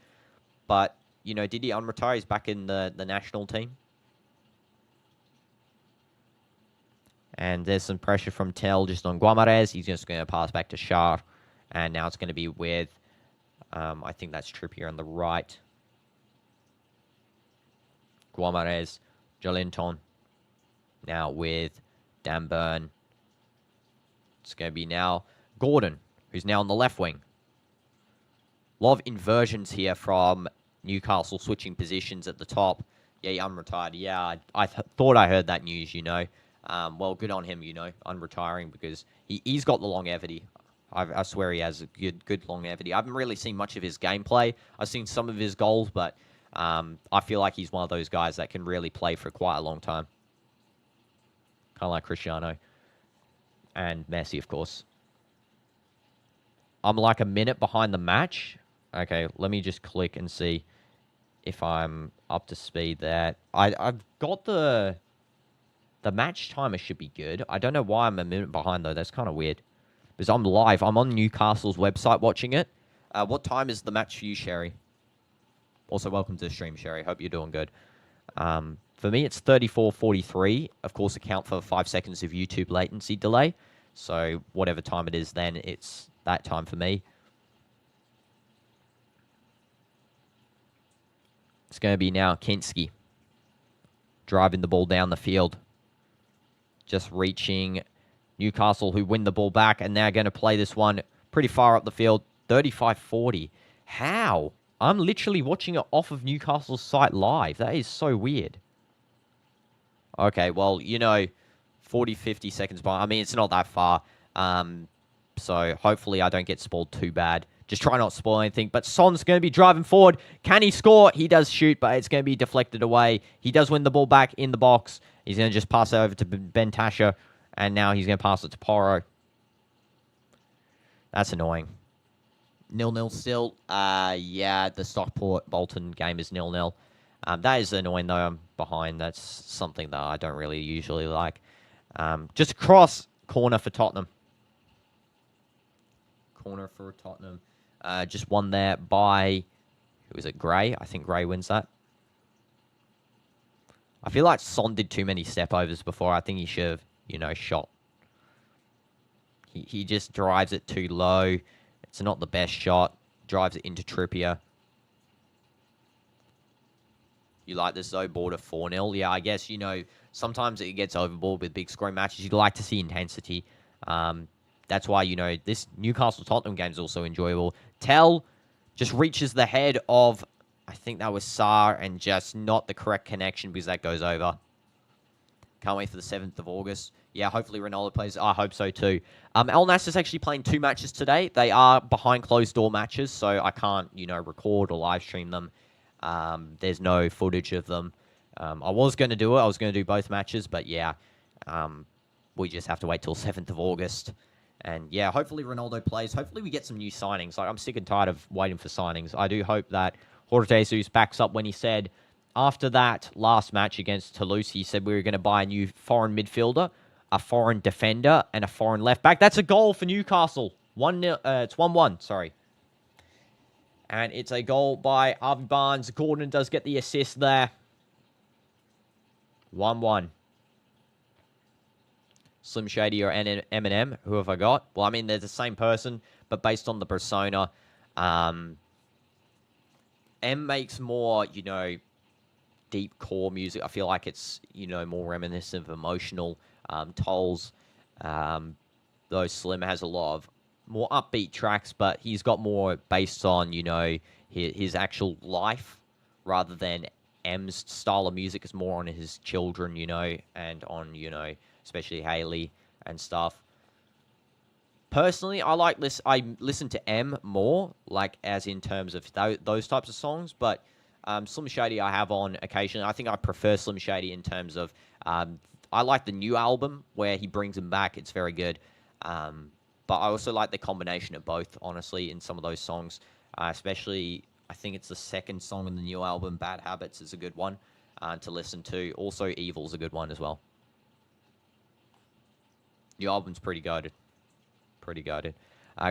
A: But, did he unretire? He's back in the national team. And there's some pressure from Tell just on Guamarez. He's just going to pass back to Shah. And now it's going to be with, I think that's Trippier on the right. Guamarez, Jolinton. Now with Dan Burn. It's going to be now Gordon, who's now on the left wing. A lot of inversions here from Newcastle switching positions at the top. Yeah, he unretired. Yeah, I thought I heard that news, Well, good on him, unretiring because he's got the longevity. I swear he has a good longevity. I haven't really seen much of his gameplay. I've seen some of his goals, but I feel like he's one of those guys that can really play for quite a long time. Kind of like Cristiano. And Messi, of course. I'm like a minute behind the match. Okay, let me just click and see if I'm up to speed there. I've got the match timer should be good. I don't know why I'm a minute behind, though. That's kind of weird. Because I'm live. I'm on Newcastle's website watching it. What time is the match for you, Sherry? Also, welcome to the stream, Sherry. Hope you're doing good. For me, it's 34:43. Of course, account for 5 seconds of YouTube latency delay. So whatever time it is then, it's that time for me. It's going to be now Kinski. Driving the ball down the field. Just reaching Newcastle, who win the ball back. And they're going to play this one pretty far up the field. 35-40. How? I'm literally watching it off of Newcastle's site live. That is so weird. Okay, well, 40, 50 seconds by. I mean, it's not that far. So hopefully I don't get spoiled too bad. Just try not to spoil anything. But Son's going to be driving forward. Can he score? He does shoot, but it's going to be deflected away. He does win the ball back in the box. He's going to just pass it over to Ben Tasha. And now he's going to pass it to Porro. That's annoying. 0-0 still. Yeah, the Stockport-Bolton game is 0-0. That is annoying, though. I'm behind. That's something that I don't really usually like. Just cross. Corner for Tottenham. Corner for Tottenham. Just won there by... Who is it? Gray? I think Gray wins that. I feel like Son did too many step-overs before. I think he should have, shot. He just drives it too low. It's not the best shot. Drives it into Trippier. You like this, though? Border 4-0. Yeah, I guess, sometimes it gets overboard with big scoring matches. You'd like to see intensity. That's why, this Newcastle-Tottenham game is also enjoyable. Tell just reaches the head of I think that was Saar and just not the correct connection because that goes over. Can't wait for the 7th of August. Yeah, hopefully Ronaldo plays. I hope so too. El Nasser's actually playing 2 matches today. They are behind closed door matches, so I can't, record or live stream them. There's no footage of them. I was going to do it. I was going to do both matches, but yeah, we just have to wait till 7th of August. And yeah, hopefully Ronaldo plays. Hopefully we get some new signings. Like, I'm sick and tired of waiting for signings. I do hope that Jorge Jesus backs up when he said after that last match against Toulouse, he said we were going to buy a new foreign midfielder, a foreign defender, and a foreign left back. That's a goal for Newcastle. It's 1-1, sorry. And it's a goal by Harvey Barnes. Gordon does get the assist there. 1-1. Slim Shady or Eminem, who have I got? Well, I mean, they're the same person, but based on the persona, M makes more, deep core music. I feel like it's, more reminiscent of emotional tolls. Though Slim has a lot of more upbeat tracks, but he's got more based on, his actual life rather than M's style of music is more on his children, and on, especially Haley and stuff. Personally, I like this. I listen to M more, like as in terms of those types of songs, but Slim Shady I have on occasionally. I think I prefer Slim Shady in terms of I like the new album where he brings him back. It's very good. But I also like the combination of both, honestly, in some of those songs. Especially, I think it's the second song in the new album, Bad Habits is a good one to listen to. Also, Evil's a good one as well. New album's pretty goated. Pretty goated.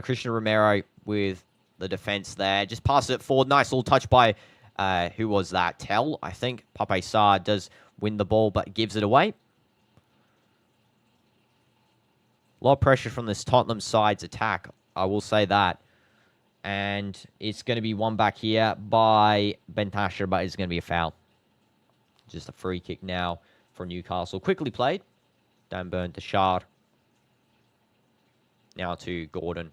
A: Christian Romero with the defense there. Just passes it forward. Nice little touch by, who was that? Tell, I think. Pape Sarr does win the ball, but gives it away. A lot of pressure from this Tottenham side's attack. I will say that. And it's going to be one back here by Bentasher, but it's going to be a foul. Just a free kick now for Newcastle. Quickly played. Dan Burn to Shard. Now to Gordon.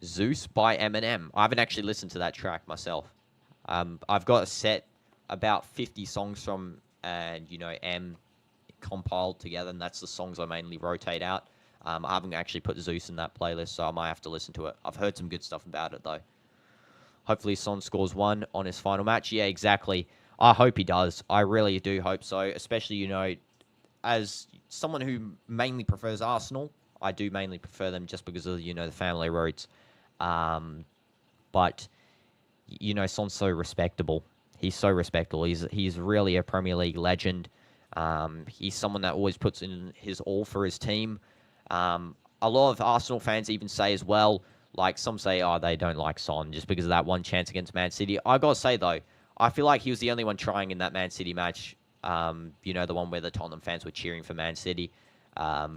A: Zeus by Eminem. I haven't actually listened to that track myself. I've got a set about 50 songs from, M compiled together, and that's the songs I mainly rotate out. I haven't actually put Zeus in that playlist, so I might have to listen to it. I've heard some good stuff about it, though. Hopefully Son scores 1 on his final match. Yeah, exactly. I hope he does. I really do hope so, especially, as someone who mainly prefers Arsenal, I do mainly prefer them just because of, the family roots. But, Son's so respectable. He's so respectable. He's really a Premier League legend. He's someone that always puts in his all for his team. A lot of Arsenal fans even say as well, like some say, they don't like Son just because of that one chance against Man City. I got to say, though, I feel like he was the only one trying in that Man City match. The one where the Tottenham fans were cheering for Man City. I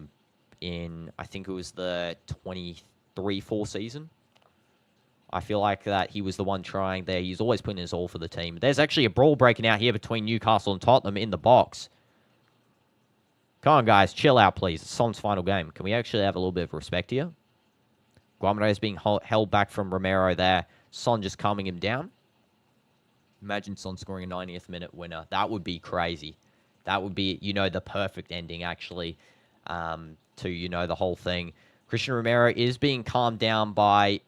A: think it was the 23-4 season. I feel like that he was the one trying there. He's always putting his all for the team. There's actually a brawl breaking out here between Newcastle and Tottenham in the box. Come on, guys. Chill out, please. It's Son's final game. Can we actually have a little bit of respect here? Guamare is being held back from Romero there. Son just calming him down. Imagine Son scoring a 90th minute winner. That would be crazy. That would be, the perfect ending, actually, to, the whole thing. Christian Romero is being calmed down by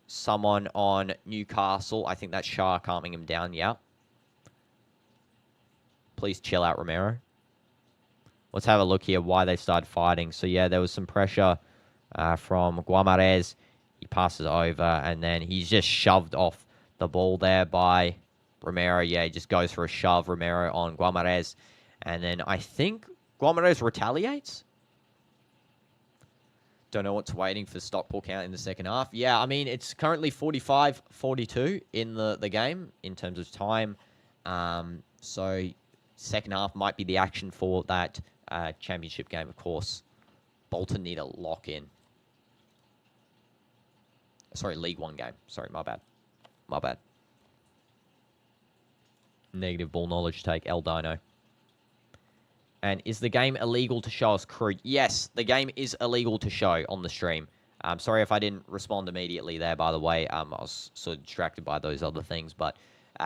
A: someone on Newcastle. I think that's Shah calming him down, yeah. Please chill out, Romero. Let's have a look here why they started fighting. So, yeah, there was some pressure from Guamarez. He passes over, and then he's just shoved off the ball there by Romero. Yeah, he just goes for a shove, Romero, on Guamarez. And then I think Guamarez retaliates. Don't know what's waiting for Stockport count in the second half. Yeah, I mean, it's currently 45-42 in the game in terms of time. So, second half might be the action for that championship game, of course. Bolton need a lock in. Sorry, League One game. Sorry, my bad. My bad. Negative ball knowledge take, El Dino. And is the game illegal to show us crude? Yes, the game is illegal to show on the stream. Sorry if I didn't respond immediately there, by the way. I was sort of distracted by those other things. But,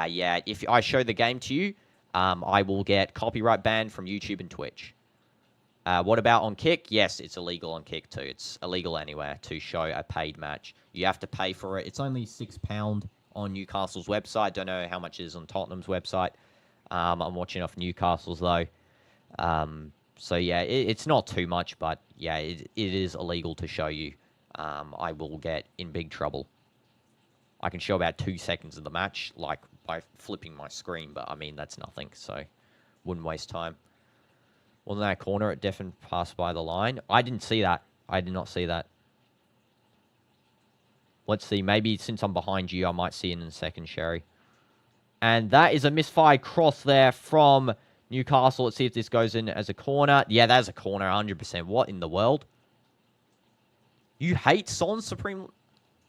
A: yeah, if I show the game to you, I will get copyright banned from YouTube and Twitch. What about on Kick? Yes, it's illegal on Kick too. It's illegal anywhere to show a paid match. You have to pay for it. It's only £6 on Newcastle's website. Don't know how much it is on Tottenham's website. I'm watching off Newcastle's, though. So, yeah, it's not too much, but, yeah, it is illegal to show you. I will get in big trouble. I can show about 2 seconds of the match, like, by flipping my screen, but, I mean, that's nothing, so wouldn't waste time. Wasn't that a corner? It definitely passed by the line. I didn't see that. I did not see that. Let's see. Maybe since I'm behind you, I might see it in a second, Sherry. And that is a misfired cross there from Newcastle. Let's see if this goes in as a corner. Yeah, that's a corner, 100%. What in the world? You hate Son Supreme?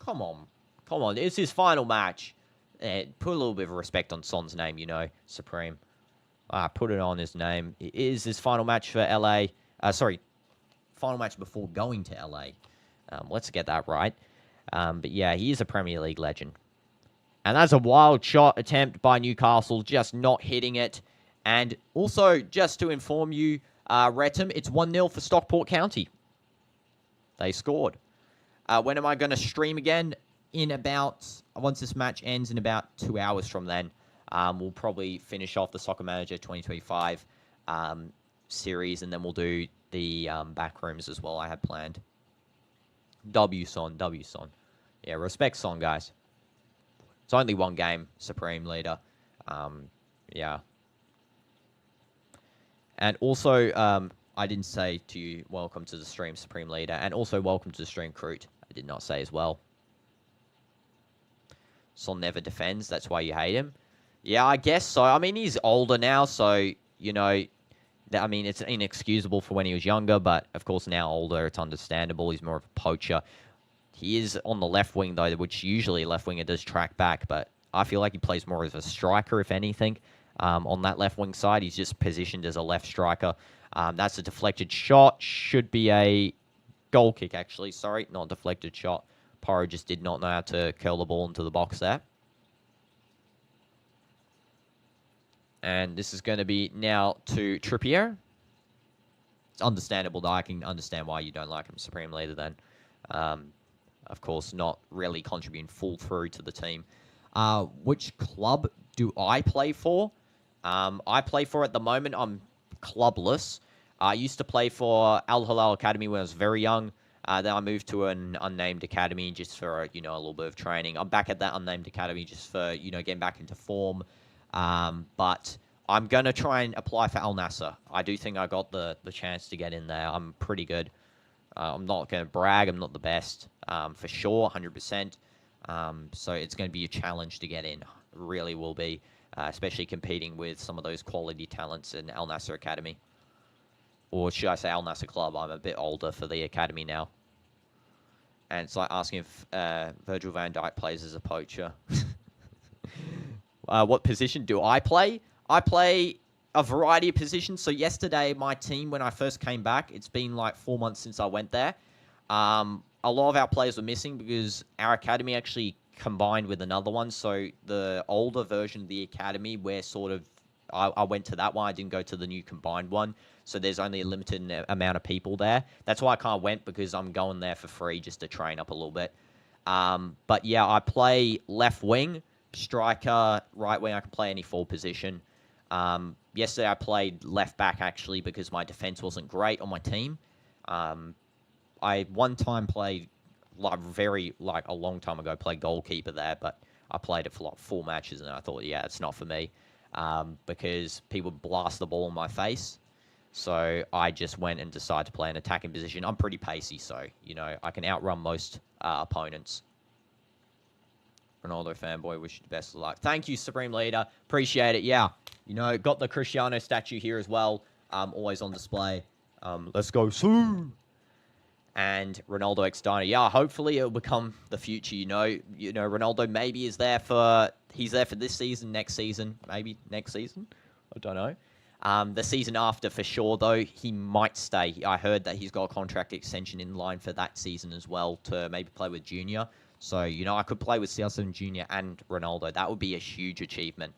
A: Come on. Come on. It's his final match. Put a little bit of respect on Son's name, you know, Supreme. Put it on his name. It is his final match for LA. Final match before going to LA. Let's get that right. But yeah, he is a Premier League legend. And that's a wild shot attempt by Newcastle, just not hitting it. And also, just to inform you, Retham, it's 1-0 for Stockport County. They scored. When am I going to stream again? Once this match ends in about 2 hours from then. We'll probably finish off the Soccer Manager 2025 series, and then we'll do the backrooms as well I had planned. W-Son. Yeah, respect Son, guys. It's only one game, Supreme Leader. Yeah. And also, I didn't say to you, welcome to the stream, Supreme Leader, and also welcome to the stream, Kroot. I did not say as well. Son never defends, that's why you hate him. Yeah, I guess so. I mean, he's older now, so, you know, I mean, it's inexcusable for when he was younger, but, of course, now older, it's understandable. He's more of a poacher. He is on the left wing, though, which usually left winger does track back, but I feel like he plays more as a striker, if anything. On that left wing side, he's just positioned as a left striker. That's a deflected shot. Should be a goal kick, actually. Sorry, not a deflected shot. Porro just did not know how to curl the ball into the box there. And this is going to be now to Trippier. It's understandable, though. I can understand why you don't like him, Supreme Leader, then. Of course, not really contributing full through to the team. Which club do I play for? I play for, at the moment, I'm clubless. I used to play for Al Hilal Academy when I was very young. Then I moved to an unnamed academy just for, you know, a little bit of training. I'm back at that unnamed academy just for, you know, getting back into form. But I'm going to try and apply for Al Nassr. I do think I got the chance to get in there. I'm pretty good. I'm not going to brag. I'm not the best, for sure, 100%. So it's going to be a challenge to get in. It really will be, especially competing with some of those quality talents in Al Nassr Academy. Or should I say Al Nassr Club? I'm a bit older for the academy now. And it's like asking if Virgil van Dijk plays as a poacher. What position do I play? I play a variety of positions. So yesterday, my team, when I first came back, it's been like 4 months since I went there. A lot of our players were missing because our academy actually combined with another one. So the older version of the academy, where sort of I went to that one. I didn't go to the new combined one. So there's only a limited amount of people there. That's why I kind of went, because I'm going there for free just to train up a little bit. But yeah, I play left wing, striker, right wing. I can play any forward position. Yesterday I played left back, actually, because my defense wasn't great on my team. I one time played, like a long time ago, played goalkeeper there, but I played it for like 4 matches, and I thought, yeah, it's not for me, because people blast the ball in my face. So I just went and decided to play an attacking position. I'm pretty pacey, so, you know, I can outrun most opponents. Ronaldo fanboy, wish you the best of luck. Thank you, Supreme Leader. Appreciate it. Yeah, you know, got the Cristiano statue here as well. Always on display. Let's go soon. And Ronaldo X Dino. Yeah, hopefully it'll become the future. You know, Ronaldo maybe he's there for this season, next season, maybe next season. I don't know. The season after, for sure, though, he might stay. I heard that he's got a contract extension in line for that season as well to maybe play with Junior. So, I could play with CR7 Junior and Ronaldo. That would be a huge achievement.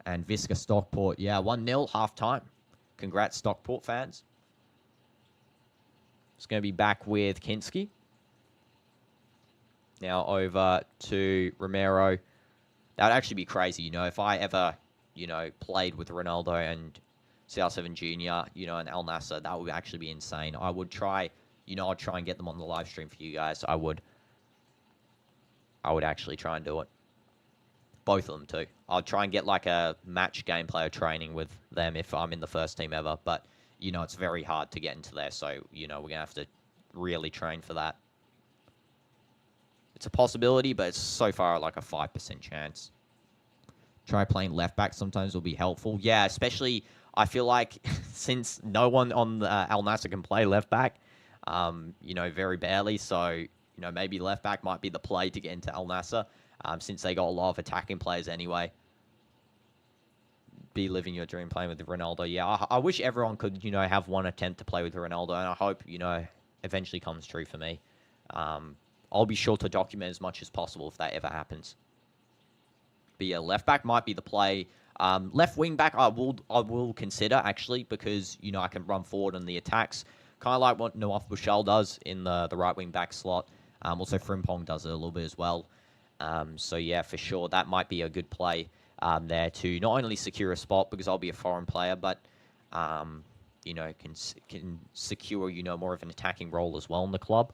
A: And Visca Stockport, 1-0, half-time. Congrats, Stockport fans. It's going to be back with Kinski. Now over to Romero. That would actually be crazy, if I ever... played with Ronaldo and CR7 Junior, and Al Nassr. That would actually be insane. I would try, I'd try and get them on the live stream for you guys. I would actually try and do it. Both of them too. I'll try and get like a match gameplay or training with them if I'm in the first team ever. But, it's very hard to get into there. So, we're going to have to really train for that. It's a possibility, but it's so far like a 5% chance. Try playing left back sometimes will be helpful. Yeah, especially I feel like since no one on the Al Nassr can play left back, very barely. So, maybe left back might be the play to get into Al Nassr since they got a lot of attacking players anyway. Be living your dream playing with Ronaldo. Yeah, I wish everyone could, have one attempt to play with Ronaldo. And I hope, eventually comes true for me. I'll be sure to document as much as possible if that ever happens. But yeah, left back might be the play. Left wing back, I will consider actually because I can run forward on the attacks, kind of like what Nawaf Bushal does in the right wing back slot. Also Frimpong does it a little bit as well. So yeah, for sure that might be a good play there to not only secure a spot because I'll be a foreign player, but can secure more of an attacking role as well in the club.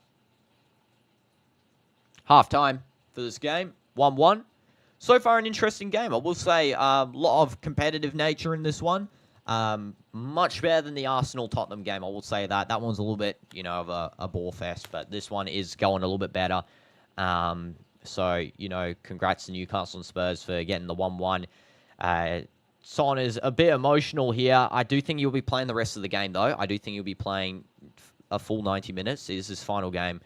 A: Half time for this game, 1-1. So far, an interesting game. I will say a lot of competitive nature in this one. Much better than the Arsenal-Tottenham game, I will say that. That one's a little bit, of a ball fest, but this one is going a little bit better. So, congrats to Newcastle and Spurs for getting the 1-1. Son is a bit emotional here. I do think he'll be playing the rest of the game, though. I do think he'll be playing a full 90 minutes. It is his final game.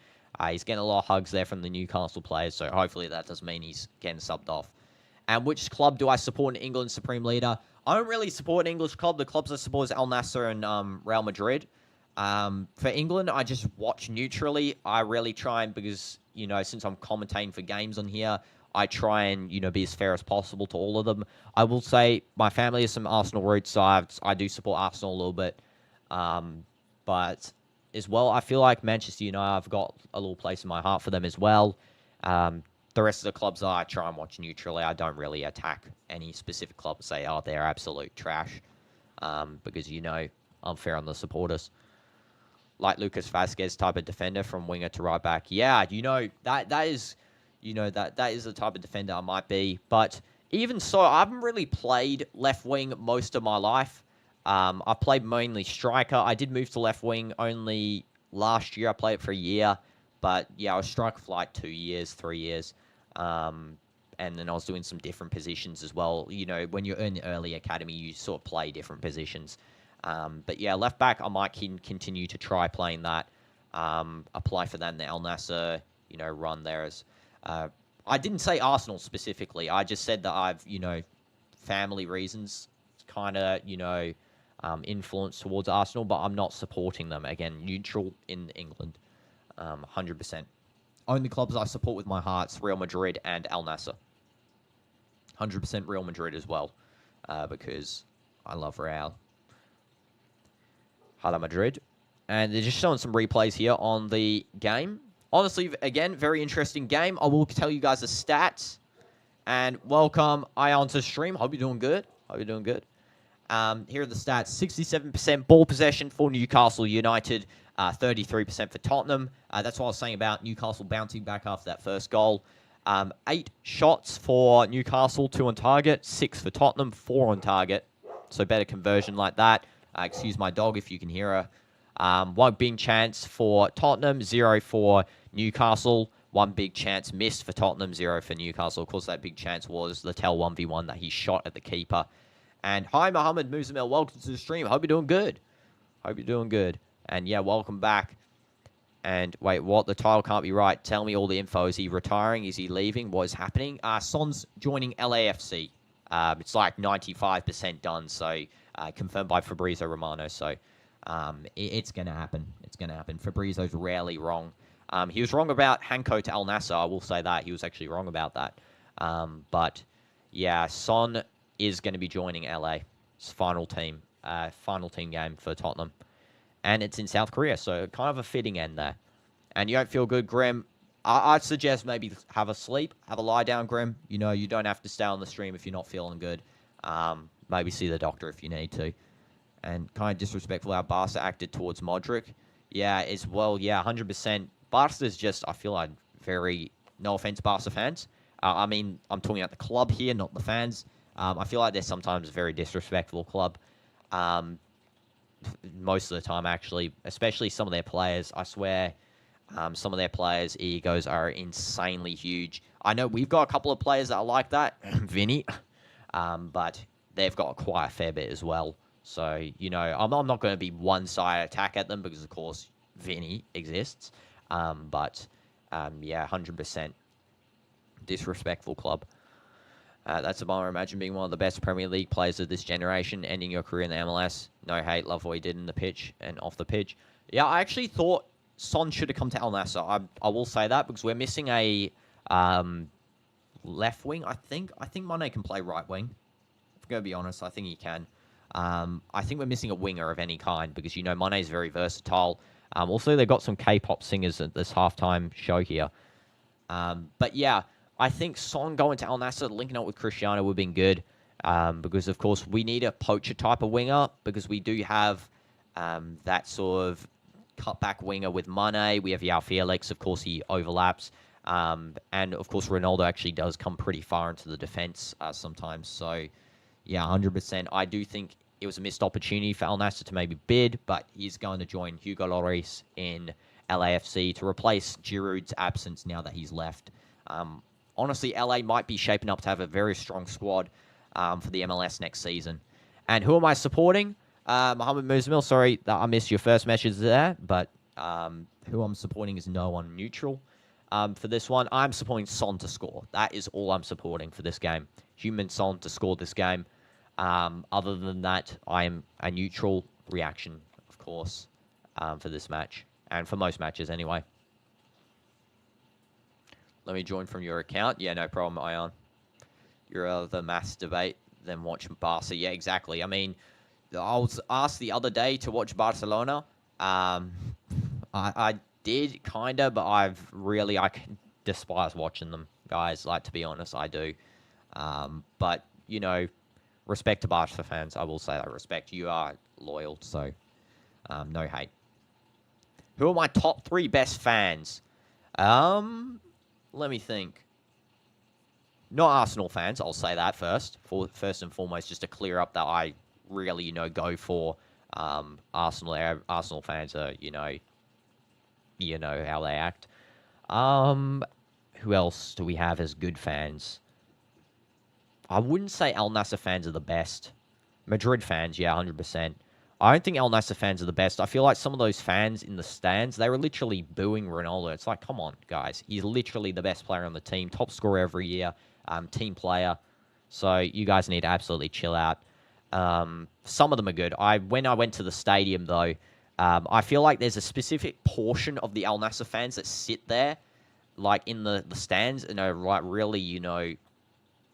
A: He's getting a lot of hugs there from the Newcastle players, so hopefully that does mean he's getting subbed off. And which club do I support in England's Supreme Leader? I don't really support an English club. The clubs I support is Al Nassr and Real Madrid. For England, I just watch neutrally. I really try and, because, since I'm commentating for games on here, I try and, be as fair as possible to all of them. I will say my family has some Arsenal roots, so I do support Arsenal a little bit. But... as well, I feel like Manchester United, I've got a little place in my heart for them as well. The rest of the clubs I try and watch neutrally. I don't really attack any specific club and say, oh, they're absolute trash. Because, I'm fair on the supporters. Like Lucas Vazquez type of defender from winger to right back. Yeah, that is the type of defender I might be. But even so, I haven't really played left wing most of my life. I played mainly striker. I did move to left wing only last year. I played it for a year. But, yeah, I was striker for like 2 years, 3 years. And then I was doing some different positions as well. When you're in the early academy, you sort of play different positions. But, yeah, left back, I might continue to try playing that. Apply for that in the Al Nassr, run there. I didn't say Arsenal specifically. I just said that I've, family reasons kind of, influence towards Arsenal, but I'm not supporting them. Again, neutral in England, 100%. Only clubs I support with my heart's Real Madrid and Al Nassr. 100% Real Madrid as well, because I love Real. Hala Madrid. And they're just showing some replays here on the game. Honestly, again, very interesting game. I will tell you guys the stats. And welcome, Ion, to stream. Hope you're doing good. Here are the stats. 67% ball possession for Newcastle United. 33% for Tottenham. That's what I was saying about Newcastle bouncing back after that first goal. 8 shots for Newcastle, 2 on target. 6 for Tottenham, 4 on target. So better conversion like that. Excuse my dog if you can hear her. 1 big chance for Tottenham, 0 for Newcastle. 1 big chance missed for Tottenham, 0 for Newcastle. Of course, that big chance was the Tel 1v1 that he shot at the keeper. And hi, Mohammed Muzamil. Welcome to the stream. Hope you're doing good. And yeah, welcome back. And wait, what? The title can't be right. Tell me all the info. Is he retiring? Is he leaving? What is happening? Son's joining LAFC. It's like 95% done, so confirmed by Fabrizio Romano. So it's going to happen. It's going to happen. Fabrizio's rarely wrong. He was wrong about Hanko to Al Nassr. I will say that. He was actually wrong about that. But, yeah, Son is going to be joining LA. It's final team game for Tottenham. And it's in South Korea, so kind of a fitting end there. And you don't feel good, Grim. I'd suggest maybe have a sleep, have a lie down, Grim. You know, you don't have to stay on the stream if you're not feeling good. Maybe see the doctor if you need to. And kind of disrespectful how Barca acted towards Modric. Yeah, as well, yeah, 100%. Barca's just, I feel like, very, no offense, Barca fans. I mean, I'm talking about the club here, not the fans. I feel like they're sometimes a very disrespectful club. Most of the time, actually, especially some of their players. I swear, some of their players' egos are insanely huge. I know we've got a couple of players that are like that, Vinny, but they've got quite a fair bit as well. So, you know, I'm not going to be one-sided attack at them because, of course, Vinny exists. But, yeah, 100% disrespectful club. That's a bummer. Imagine being one of the best Premier League players of this generation, ending your career in the MLS. No hate, love what he did in the pitch and off the pitch. Yeah, I actually thought Son should have come to Al Nassr. I will say that because we're missing a left wing, I think. I think Mane can play right wing. If I'm going to be honest, I think he can. I think we're missing a winger of any kind because, you know, Mane is very versatile. Also, they've got some K-pop singers at this halftime show here. But, yeah, I think Son going to Al Nassr, linking up with Cristiano would have been good because, of course, we need a poacher type of winger because we do have that sort of cutback winger with Mane. We have João Felix. Of course, he overlaps. And, of course, Ronaldo actually does come pretty far into the defense sometimes. So, yeah, 100%. I do think it was a missed opportunity for Al Nassr to maybe bid, but he's going to join Hugo Lloris in LAFC to replace Giroud's absence now that he's left. Honestly, LA might be shaping up to have a very strong squad for the MLS next season. And who am I supporting? Mohamed Muzamil, sorry that I missed your first message there, but who I'm supporting is no one neutral. For this one, I'm supporting Son to score. That is all I'm supporting for this game. Heung-Min-Son to score this game. Other than that, I am a neutral reaction, of course, for this match. And for most matches, anyway. Let me join from your account. Yeah, no problem, Ion. You're the mass debate, then watch Barca. Yeah, exactly. I mean, I was asked the other day to watch Barcelona. I did, kind of, but I despise watching them, guys. Like, to be honest, I do. But, you know, respect to Barca fans. I will say that. Respect. You are loyal, so no hate. Who are my top 3 best fans? Let me think. Not Arsenal fans, I'll say that first. First and foremost, just to clear up that I really, you know, go for Arsenal. Arsenal fans are, you know how they act. Who else do we have as good fans? I wouldn't say Al Nassr fans are the best. Madrid fans, yeah, 100%. I don't think Al Nassr fans are the best. I feel like some of those fans in the stands, they were literally booing Ronaldo. It's like, come on, guys. He's literally the best player on the team, top scorer every year, team player. So you guys need to absolutely chill out. Some of them are good. When I went to the stadium, though, I feel like there's a specific portion of the Al Nassr fans that sit there, like in the stands, and are like really, you know,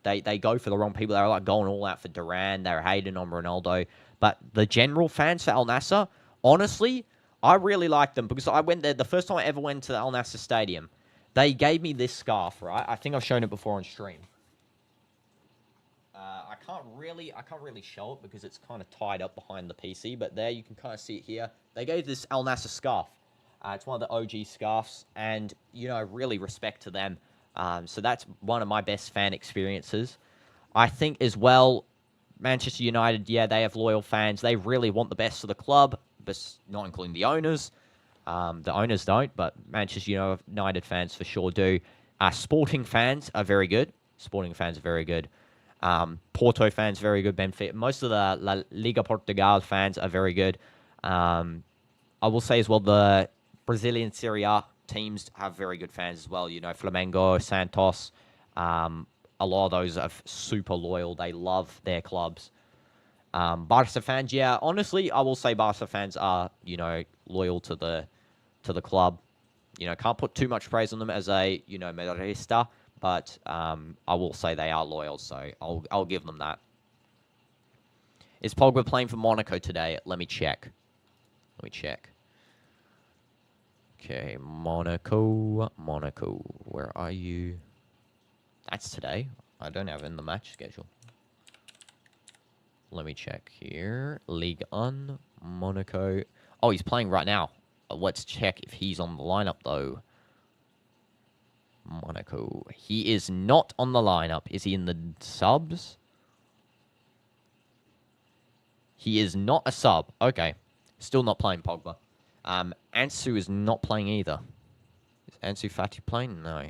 A: they go for the wrong people. They're like going all out for Duran. They're hating on Ronaldo. But the general fans for Al Nassr, honestly, I really like them because I went there the first time I ever went to the Al Nassr stadium. They gave me this scarf, right? I think I've shown it before on stream. I can't really show it because it's kind of tied up behind the PC. But there you can kind of see it here. They gave this Al Nassr scarf. It's one of the OG scarves, and you know, really respect to them. So that's one of my best fan experiences. I think as well, Manchester United, yeah, they have loyal fans. They really want the best for the club, but not including the owners. The owners don't, but Manchester United fans for sure do. Sporting fans are very good. Porto fans, very good. Benfica. Most of the La Liga Portugal fans are very good. I will say as well, the Brazilian Serie A teams have very good fans as well. You know, Flamengo, Santos, a lot of those are super loyal. They love their clubs. Barca fans, yeah, honestly, I will say Barca fans are, loyal to the club. Can't put too much praise on them as a, Madridista, but I will say they are loyal, so I'll give them that. Is Pogba playing for Monaco today? Let me check. Okay, Monaco, where are you? That's today. I don't have it in the match schedule. Let me check here. Ligue 1, Monaco. Oh, he's playing right now. Let's check if he's on the lineup, though. Monaco. He is not on the lineup. Is he in the subs? He is not a sub. Okay. Still not playing Pogba. Ansu is not playing either. Is Ansu Fati playing? No.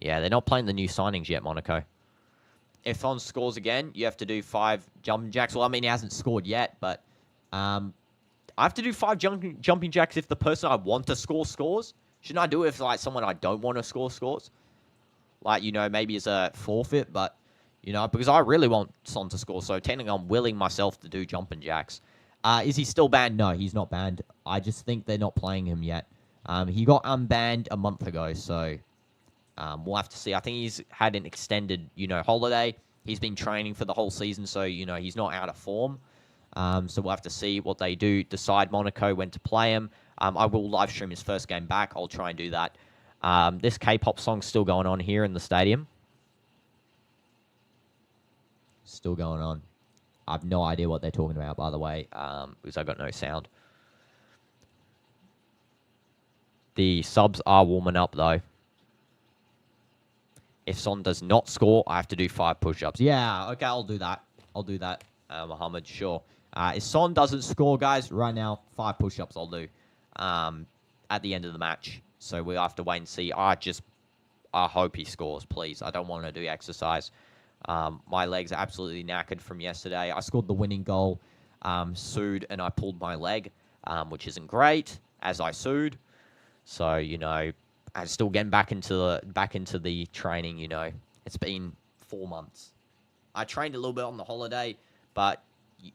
A: Yeah, they're not playing the new signings yet, Monaco. If Son scores again, you have to do 5 jumping jacks. Well, I mean, he hasn't scored yet, but I have to do 5 jumping jacks if the person I want to score scores. Shouldn't I do it if, like, someone I don't want to score scores? Like, maybe as a forfeit, but, because I really want Son to score, so technically I'm willing myself to do jumping jacks. Is he still banned? No, he's not banned. I just think they're not playing him yet. He got unbanned a month ago, so we'll have to see. I think he's had an extended, holiday. He's been training for the whole season, so, he's not out of form. So we'll have to see what they do. Decide Monaco when to play him. I will live stream his first game back. I'll try and do that. This K-pop song's still going on here in the stadium. Still going on. I have no idea what they're talking about, by the way, because I got no sound. The subs are warming up, though. If Son does not score, I have to do 5 push-ups. Yeah, okay, I'll do that. Mohammed, sure. If Son doesn't score, guys, right now, 5 push-ups I'll do at the end of the match. So we'll have to wait and see. I hope he scores, please. I don't want to do exercise. My legs are absolutely knackered from yesterday. I scored the winning goal, sued, and I pulled my leg, which isn't great, as I sued. So, I'm still getting back into the training, It's been 4 months. I trained a little bit on the holiday, but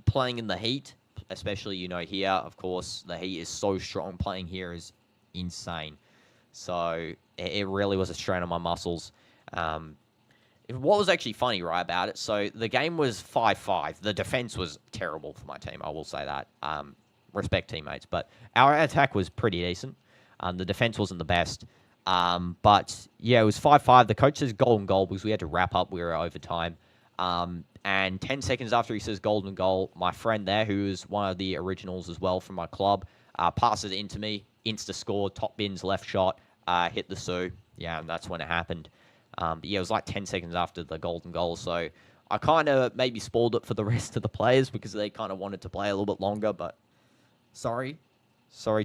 A: playing in the heat, especially, here, of course, the heat is so strong. Playing here is insane. So it really was a strain on my muscles. What was actually funny, right, about it, so the game was 5-5. The defense was terrible for my team, I will say that. Respect teammates. But our attack was pretty decent. The defense wasn't the best. But, yeah, it was 5-5. The coach says golden goal because we had to wrap up. We were overtime. And 10 seconds after he says golden goal, my friend there, who is one of the originals as well from my club, passes it into me. Insta score, top bins, left shot, hit the Sue. Yeah, and that's when it happened. But yeah, it was like 10 seconds after the golden goal. So I kind of maybe spoiled it for the rest of the players because they kind of wanted to play a little bit longer. But sorry,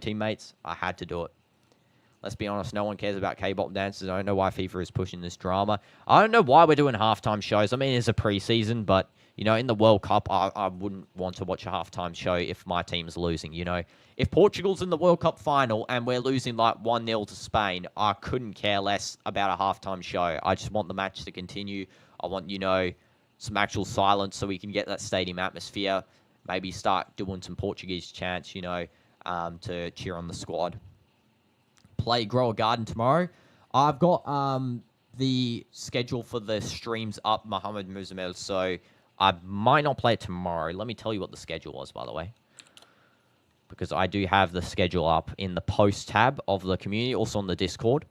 A: teammates. I had to do it. Let's be honest, no one cares about K-pop dances. I don't know why FIFA is pushing this drama. I don't know why we're doing halftime shows. I mean, it's a preseason, but, in the World Cup, I wouldn't want to watch a halftime show if my team's losing, If Portugal's in the World Cup final and we're losing like 1-0 to Spain, I couldn't care less about a halftime show. I just want the match to continue. I want, some actual silence so we can get that stadium atmosphere. Maybe start doing some Portuguese chants, to cheer on the squad. Play Grow a Garden tomorrow. I've got the schedule for the streams up, Mohammed Muzamil, so I might not play it tomorrow. Let me tell you what the schedule was, by the way, because I do have the schedule up in the post tab of the community, also on the Discord.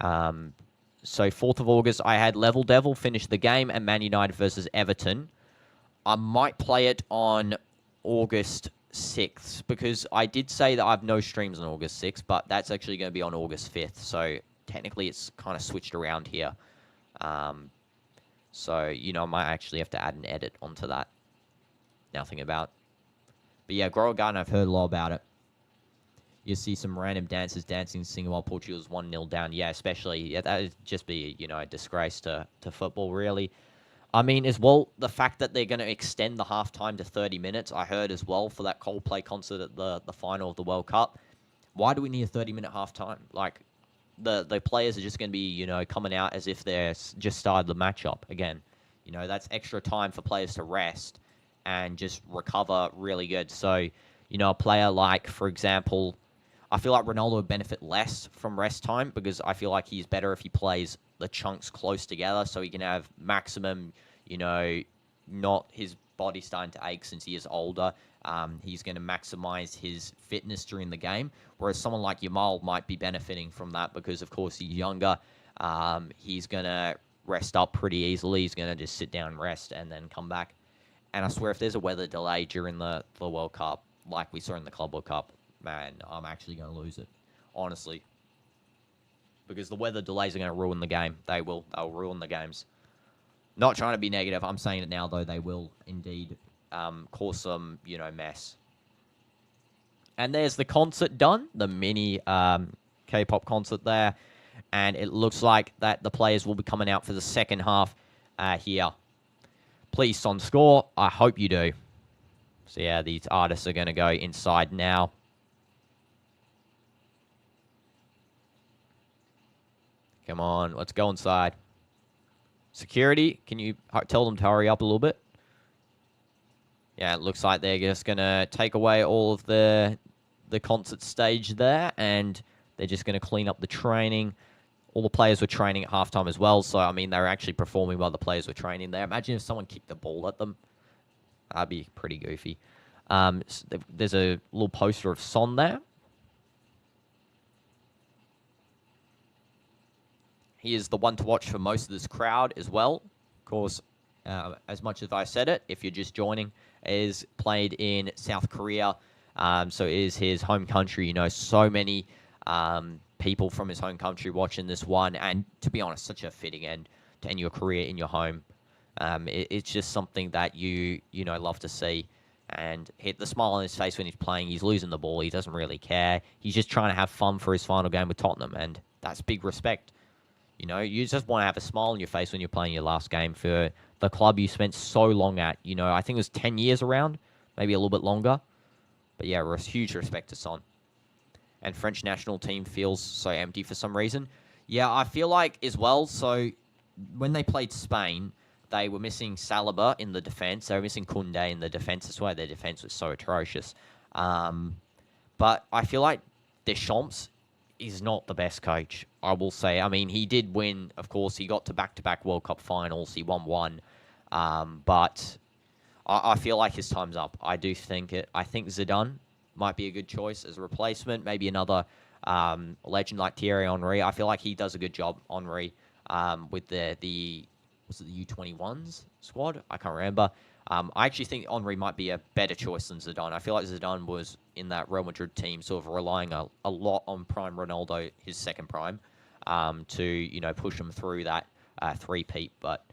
A: So 4th of August, I had Level Devil finish the game and Man United versus Everton. I might play it on August 6th, because I did say that I have no streams on August 6th, but that's actually going to be on August 5th, so technically it's kind of switched around here. So, I might actually have to add an edit onto that. Nothing about. But yeah, Grow a Garden, I've heard a lot about it. You see some random dancers dancing, singing while Portugal's 1-0 down. Yeah, especially, that would just be, a disgrace to football, really. I mean, as well, the fact that they're going to extend the halftime to 30 minutes, I heard as well, for that Coldplay concert at the final of the World Cup. Why do we need a 30-minute halftime? Like, the players are just going to be, coming out as if they're just started the matchup again. That's extra time for players to rest and just recover really good. So, a player like, for example, I feel like Ronaldo would benefit less from rest time because I feel like he's better if he plays the chunks close together so he can have maximum, not his body starting to ache since he is older. He's going to maximize his fitness during the game, whereas someone like Yamal might be benefiting from that because, of course, he's younger. He's going to rest up pretty easily. He's going to just sit down and rest and then come back. And I swear if there's a weather delay during the World Cup, like we saw in the Club World Cup, man, I'm actually going to lose it, honestly. Because the weather delays are going to ruin the game. They will. They'll ruin the games. Not trying to be negative. I'm saying it now, though. They will indeed cause some, mess. And there's the concert done. The mini K-pop concert there. And it looks like that the players will be coming out for the second half here. Please, Son, score. I hope you do. So, yeah, these artists are going to go inside now. Come on, let's go inside. Security, can you tell them to hurry up a little bit? Yeah, it looks like they're just going to take away all of the concert stage there, and they're just going to clean up the training. All the players were training at halftime as well, so, I mean, they were actually performing while the players were training there. Imagine if someone kicked the ball at them. That'd be pretty goofy. There's a little poster of Son there. He is the one to watch for most of this crowd as well. Of course, as much as I said it, if you're just joining, is played in South Korea. So it is his home country. So many people from his home country watching this one. And to be honest, such a fitting end to end your career in your home. It's just something that you love to see. And hit the smile on his face when he's playing. He's losing the ball. He doesn't really care. He's just trying to have fun for his final game with Tottenham. And that's big respect. You just want to have a smile on your face when you're playing your last game for the club you spent so long at. I think it was 10 years around, maybe a little bit longer. But yeah, huge respect to Son. And French national team feels so empty for some reason. Yeah, I feel like as well, so when they played Spain, they were missing Saliba in the defense. They were missing Koundé in the defense. That's why their defense was so atrocious. But I feel like Deschamps is not the best coach, I will say. I mean, he did win, of course. He got to back-to-back World Cup finals. He won one. But I feel like his time's up. I think Zidane might be a good choice as a replacement. Maybe another legend like Thierry Henry. I feel like he does a good job, Henry, with the was it the U21s squad? I can't remember. I actually think Henry might be a better choice than Zidane. I feel like Zidane was in that Real Madrid team sort of relying a lot on prime Ronaldo, his second prime, to, push him through that three-peat. But,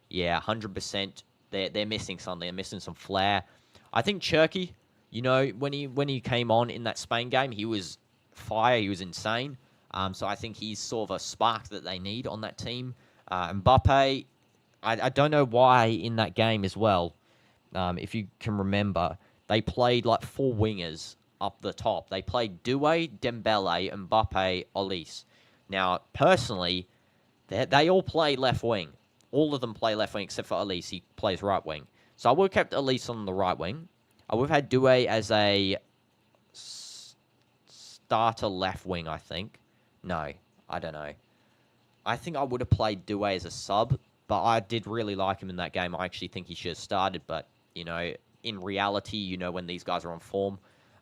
A: yeah, 100%, they're missing something. They're missing some flair. I think Cherky, when he came on in that Spain game, he was fire. He was insane. So I think he's sort of a spark that they need on that team. Mbappe, I don't know why in that game as well, if you can remember, they played like four wingers up the top. They played Doué, Dembele, Mbappe, Olise. Now, personally, they all play left wing. All of them play left wing except for Olise. He plays right wing. So I would have kept Olise on the right wing. I would have had Doué as a starter left wing, I think. No, I don't know. I think I would have played Doué as a sub, but I did really like him in that game. I actually think he should have started, but, in reality, when these guys are on form,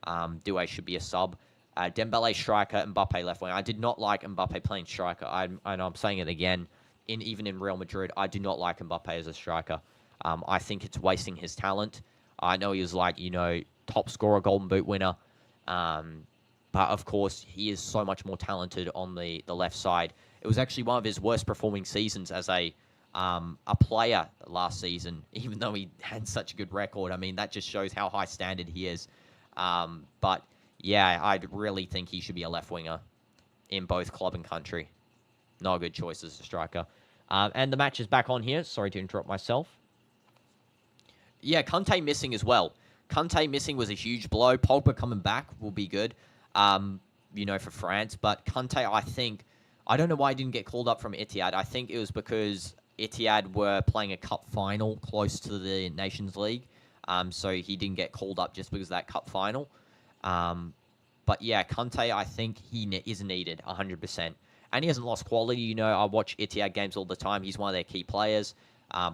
A: Doué should be a sub. Dembele striker, Mbappe left wing. I did not like Mbappe playing striker. I'm saying it again. Even in Real Madrid, I do not like Mbappe as a striker. I think it's wasting his talent. I know he was top scorer, Golden Boot winner. But, of course, he is so much more talented on the left side. It was actually one of his worst performing seasons as a player last season, even though he had such a good record. I mean, that just shows how high standard he is. But, yeah, I really think he should be a left winger in both club and country. Not a good choice as a striker. And the match is back on here. Sorry to interrupt myself. Yeah, Kante missing as well. Kante missing was a huge blow. Pogba coming back will be good, for France. But Kante, I think, I don't know why he didn't get called up from Etihad. I think it was because Etihad were playing a cup final close to the Nations League. So he didn't get called up just because of that cup final. But yeah, Kante, I think he is needed 100%. And he hasn't lost quality. You know, I watch Etihad games all the time. He's one of their key players.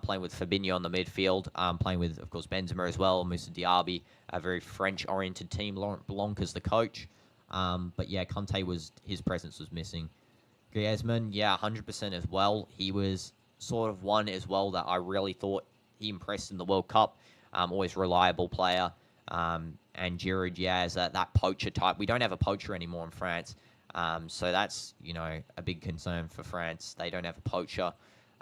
A: Playing with Fabinho on the midfield. Playing with, of course, Benzema as well. Moussa Diaby, a very French-oriented team. Laurent Blanc as the coach. But yeah, Kante his presence was missing. Griezmann, yeah, 100% as well. He was sort of one as well that I really thought he impressed in the World Cup. Always reliable player. And Giroud, yeah, is that poacher type. We don't have a poacher anymore in France. So that's, you know, a big concern for France. They don't have a poacher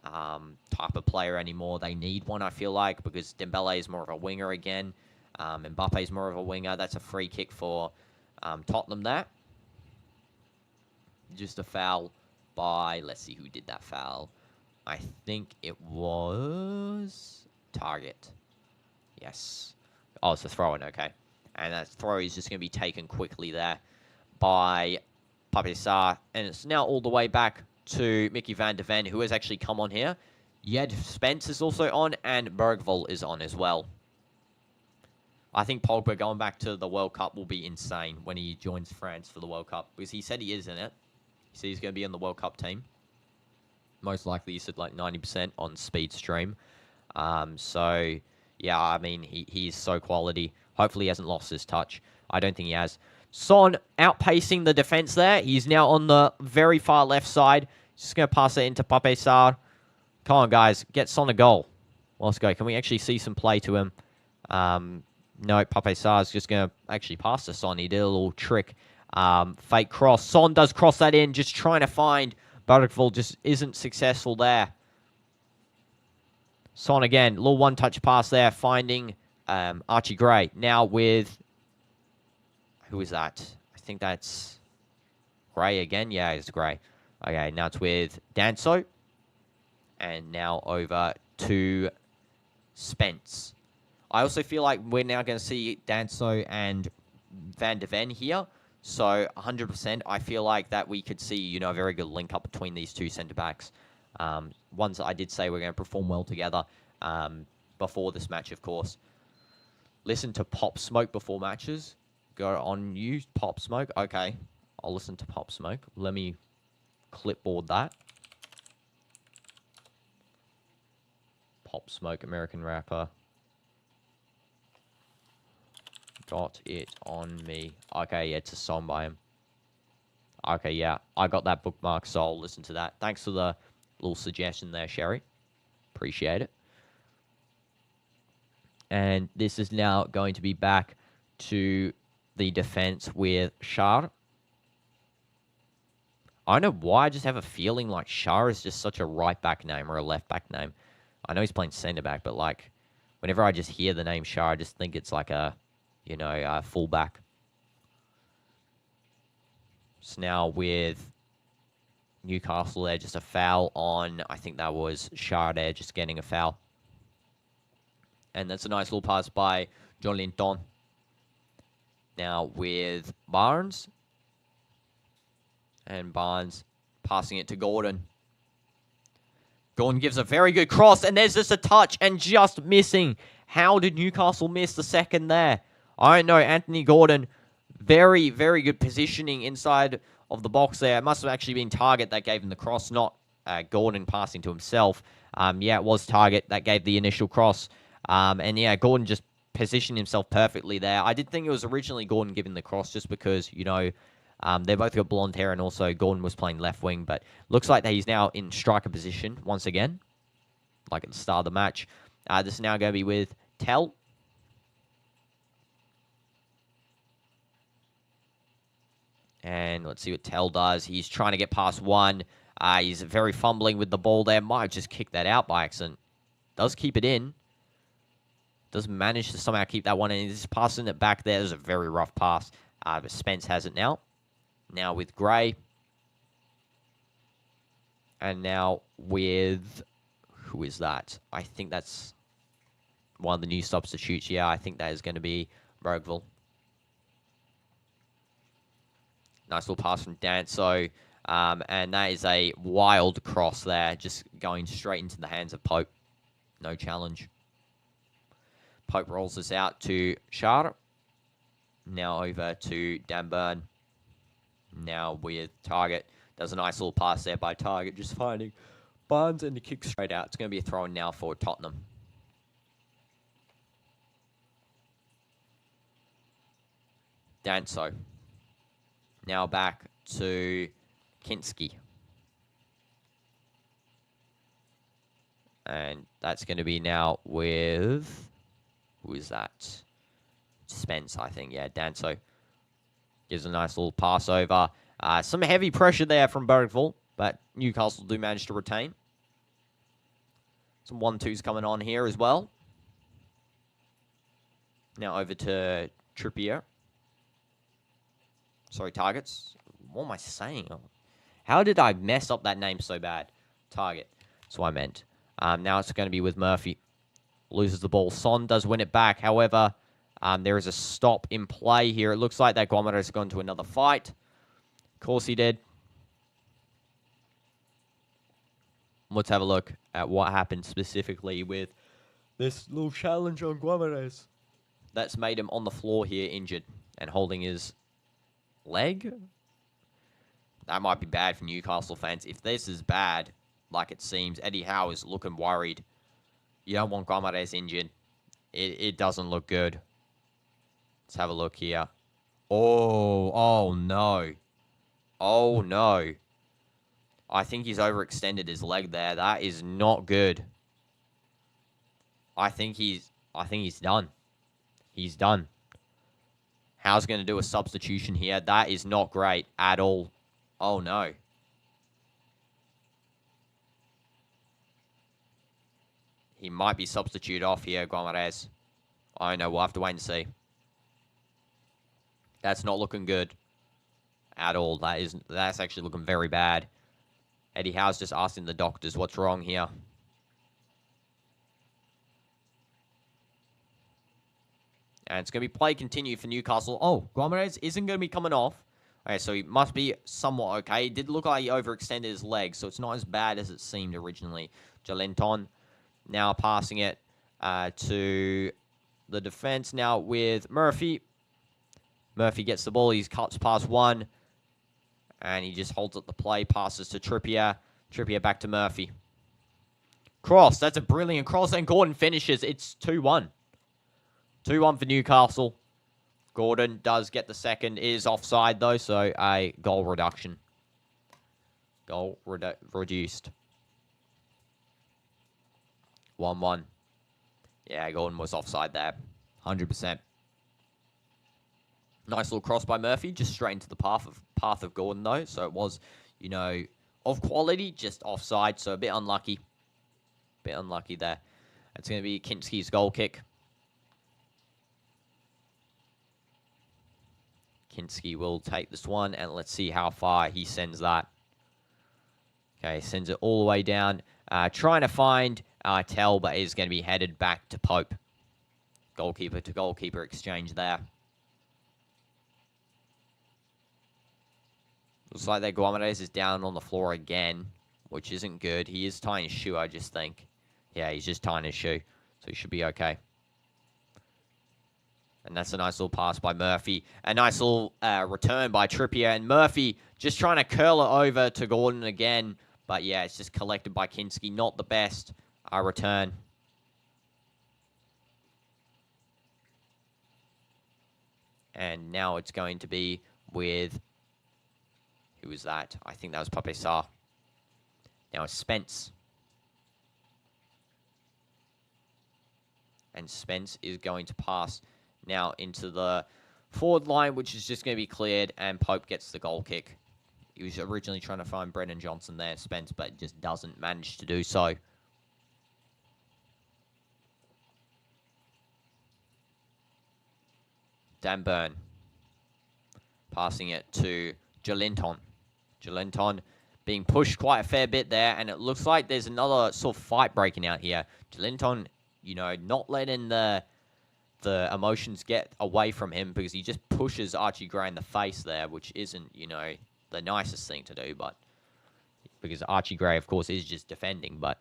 A: type of player anymore. They need one, I feel like, because Dembele is more of a winger again. Mbappe is more of a winger. That's a free kick for Tottenham there. Just a foul by, let's see who did that foul. I think it was Target. Yes. Oh, it's a throw-in, okay. And that throw is just going to be taken quickly there by Pape Sarr. And it's now all the way back to Mickey van de Ven, who has actually come on here. Jed Spence is also on, and Bergvall is on as well. I think Pogba going back to the World Cup will be insane when he joins France for the World Cup, because he said he is in it. He said he's going to be in the World Cup team. Most likely, he said like 90% on speed stream. So, yeah, I mean, he's so quality. Hopefully he hasn't lost his touch. I don't think he has. Son outpacing the defense there. He's now on the very far left side. Just going to pass it into Pape Sarr. Come on, guys. Get Son a goal. Let's go. Can we actually see some play to him? No, Pape Sarr is just going to actually pass to Son. He did a little trick. Fake cross. Son does cross that in. Just trying to find. Bergvall just isn't successful there. Son again. Little one-touch pass there. Finding Archie Gray. Now with... Who is that? I think that's Gray again. Yeah, it's Gray. Okay, now it's with Danso. And now over to Spence. I also feel like we're now going to see Danso and Van de Ven here. So 100%, I feel like that we could see, you know, a very good link up between these two centre-backs. Ones that I did say we're going to perform well together before this match, of course. Listen to Pop Smoke before matches. Go on you, Pop Smoke. Okay, I'll listen to Pop Smoke. Let me clipboard that. Pop Smoke, American rapper. Got it on me. Okay, yeah, it's a song by him. Okay, yeah, I got that bookmark, so I'll listen to that. Thanks for the little suggestion there, Sherry. Appreciate it. And this is now going to be back to the defense with Shar. I don't know why, I just have a feeling like Shar is just such a right back name or a left back name. I know he's playing centre back, but like whenever I just hear the name Shar, I just think it's like a, you know, a full back. So now with Newcastle there, just a foul on, I think that was Shar there, just getting a foul. And that's a nice little pass by Jolinton. Now with Barnes. And Barnes passing it to Gordon. Gordon gives a very good cross, and there's just a touch and just missing. How did Newcastle miss the second there? I don't know. Anthony Gordon, very, very good positioning inside of the box there. It must have actually been Target that gave him the cross, not Gordon passing to himself. Yeah, it was Target that gave the initial cross. And yeah, Gordon just positioned himself perfectly there. I did think it was originally Gordon giving the cross just because, you know, they both got blonde hair, and also Gordon was playing left wing. But looks like that he's now in striker position once again, like at the start of the match. This is now going to be with Tell. And let's see what Tell does. He's trying to get past one. He's very fumbling with the ball there. Might just kick that out by accident. Does keep it in. Does manage to somehow keep that one in. He's passing it back there. There's a very rough pass. But Spence has it now. Now with Gray. And now with... Who is that? I think that's one of the new substitutes. Yeah, I think that is going to be Bergvall. Nice little pass from Danso. And that is a wild cross there, just going straight into the hands of Pope. No challenge. Pope rolls this out to Char. Now over to Danburn. Now with Target. Does a nice little pass there by Target, just finding Barnes and the kick straight out. It's going to be a throw in now for Tottenham. Danso. Now back to Kinski. And that's going to be now with... Who is that? Spence, I think. Yeah, Danso. Gives a nice little pass over. Some heavy pressure there from Bergvall, but Newcastle do manage to retain. Some 1-2s coming on here as well. Now over to Trippier. Sorry, Targets. What am I saying? How did I mess up that name so bad? Target. That's what I meant. Now it's going to be with Murphy. Loses the ball. Son does win it back. However, there is a stop in play here. It looks like that Guamare has gone to another fight. Of course he did. Let's have a look at what happened specifically with this little challenge on Guamares. That's made him on the floor here injured and holding his leg. That might be bad for Newcastle fans. If this is bad, like it seems, Eddie Howe is looking worried. You don't want Guamares injured. It doesn't look good. Let's have a look here. Oh no. Oh no. I think he's overextended his leg there. That is not good. I think he's done. He's done. Howe's going to do a substitution here. That is not great at all. Oh no. He might be substituted off here, Guamares. I don't know. We'll have to wait and see. That's not looking good at all. That's actually looking very bad. Eddie Howe's just asking the doctors what's wrong here. And it's going to be play continue for Newcastle. Oh, Guamares isn't going to be coming off. Okay, so he must be somewhat okay. It did look like he overextended his leg, so it's not as bad as it seemed originally. Jolenton now passing it to the defense now with Murphy. Murphy gets the ball. He cuts past one. And he just holds up the play. Passes to Trippier. Trippier back to Murphy. Cross. That's a brilliant cross. And Gordon finishes. It's 2-1. 2-1 for Newcastle. Gordon does get the second. Is offside, though. So a goal reduction. Goal reduced. 1-1. Yeah, Gordon was offside there. 100%. Nice little cross by Murphy, just straight into the path of Gordon, though. So it was, of quality, just offside. So a bit unlucky. Bit unlucky there. It's going to be Kinski's goal kick. Kinski will take this one, and let's see how far he sends that. Okay, sends it all the way down. Trying to find Tell, but is going to be headed back to Pope. Goalkeeper to goalkeeper exchange there. Looks like that Guamares is down on the floor again, which isn't good. He is tying his shoe, I just think. Yeah, he's just tying his shoe, so he should be okay. And that's a nice little pass by Murphy. A nice little return by Trippier. And Murphy just trying to curl it over to Gordon again. But yeah, it's just collected by Kinski. Not the best return. And now it's going to be with... Who was that? I think that was Pape Sarr. Now it's Spence. And Spence is going to pass now into the forward line, which is just going to be cleared, and Pope gets the goal kick. He was originally trying to find Brennan Johnson there, Spence, but just doesn't manage to do so. Dan Burn. Passing it to Jolinton. Jolinton being pushed quite a fair bit there, and it looks like there's another sort of fight breaking out here. Jolinton, not letting the emotions get away from him, because he just pushes Archie Gray in the face there, which isn't, the nicest thing to do, but because Archie Gray, of course, is just defending, but,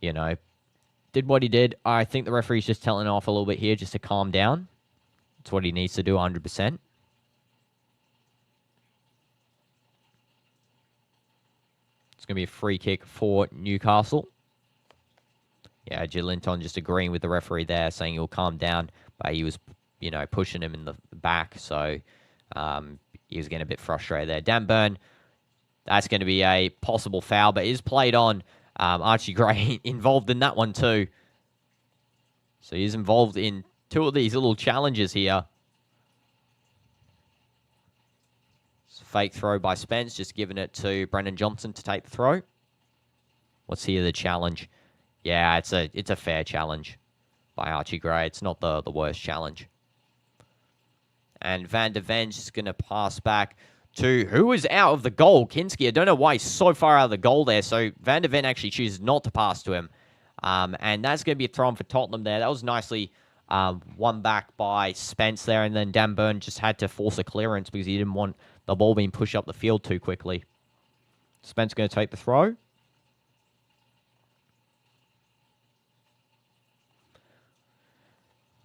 A: you know, did what he did. I think the referee's just telling off a little bit here just to calm down. It's what he needs to do 100%. It's going to be a free kick for Newcastle. Yeah, Joelinton just agreeing with the referee there, saying he'll calm down, but he was, you know, pushing him in the back, so he was getting a bit frustrated there. Dan Burn, that's going to be a possible foul, but is played on. Archie Gray involved in that one too. So he's involved in two of these little challenges here. Fake throw by Spence, just giving it to Brendan Johnson to take the throw. What's here the challenge? Yeah, it's a fair challenge by Archie Gray. It's not the worst challenge. And Van de Ven's just going to pass back to who is out of the goal, Kinski. I don't know why he's so far out of the goal there. So Van de Ven actually chooses not to pass to him. And that's going to be a throw-in for Tottenham there. That was nicely won back by Spence there. And then Dan Burn just had to force a clearance because he didn't want the ball being pushed up the field too quickly. Spence going to take the throw.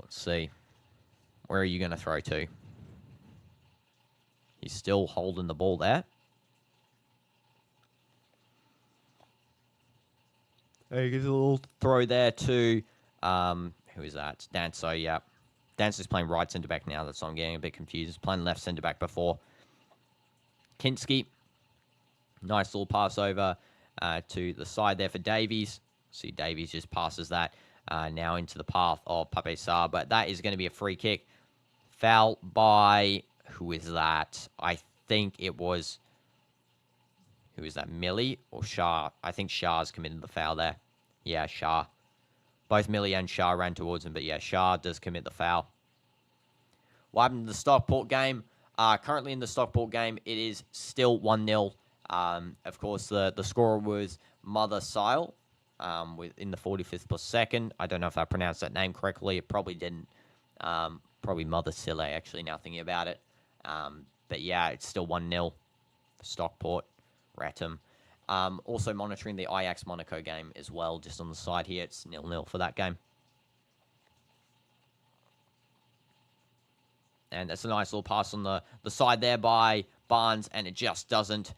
A: Let's see. Where are you going to throw to? He's still holding the ball there. He gives a little throw there to, who is that? Danso, yeah. Danso's playing right centre-back now. That's why I'm getting a bit confused. He's playing left centre-back before. Kinski. Nice little pass over to the side there for Davies. See, Davies just passes that now into the path of Pape Sarr. But that is going to be a free kick. Foul by, who is that? I think it was, who is that, Millie or Shah? I think Shah's committed the foul there. Yeah, Shah. Both Millie and Shah ran towards him, but yeah, Shah does commit the foul. What happened in the Stockport game? Currently in the Stockport game, it is still 1-0. Of course, the scorer was Mother Sile in the 45th plus second. I don't know if I pronounced that name correctly. It probably didn't. Probably Mother Sile, actually, now thinking about it. But yeah, it's still 1-0 for Stockport, Wrexham. Also monitoring the Ajax-Monaco game as well, just on the side here. It's 0-0 for that game. And that's a nice little pass on the side there by Barnes, and it just doesn't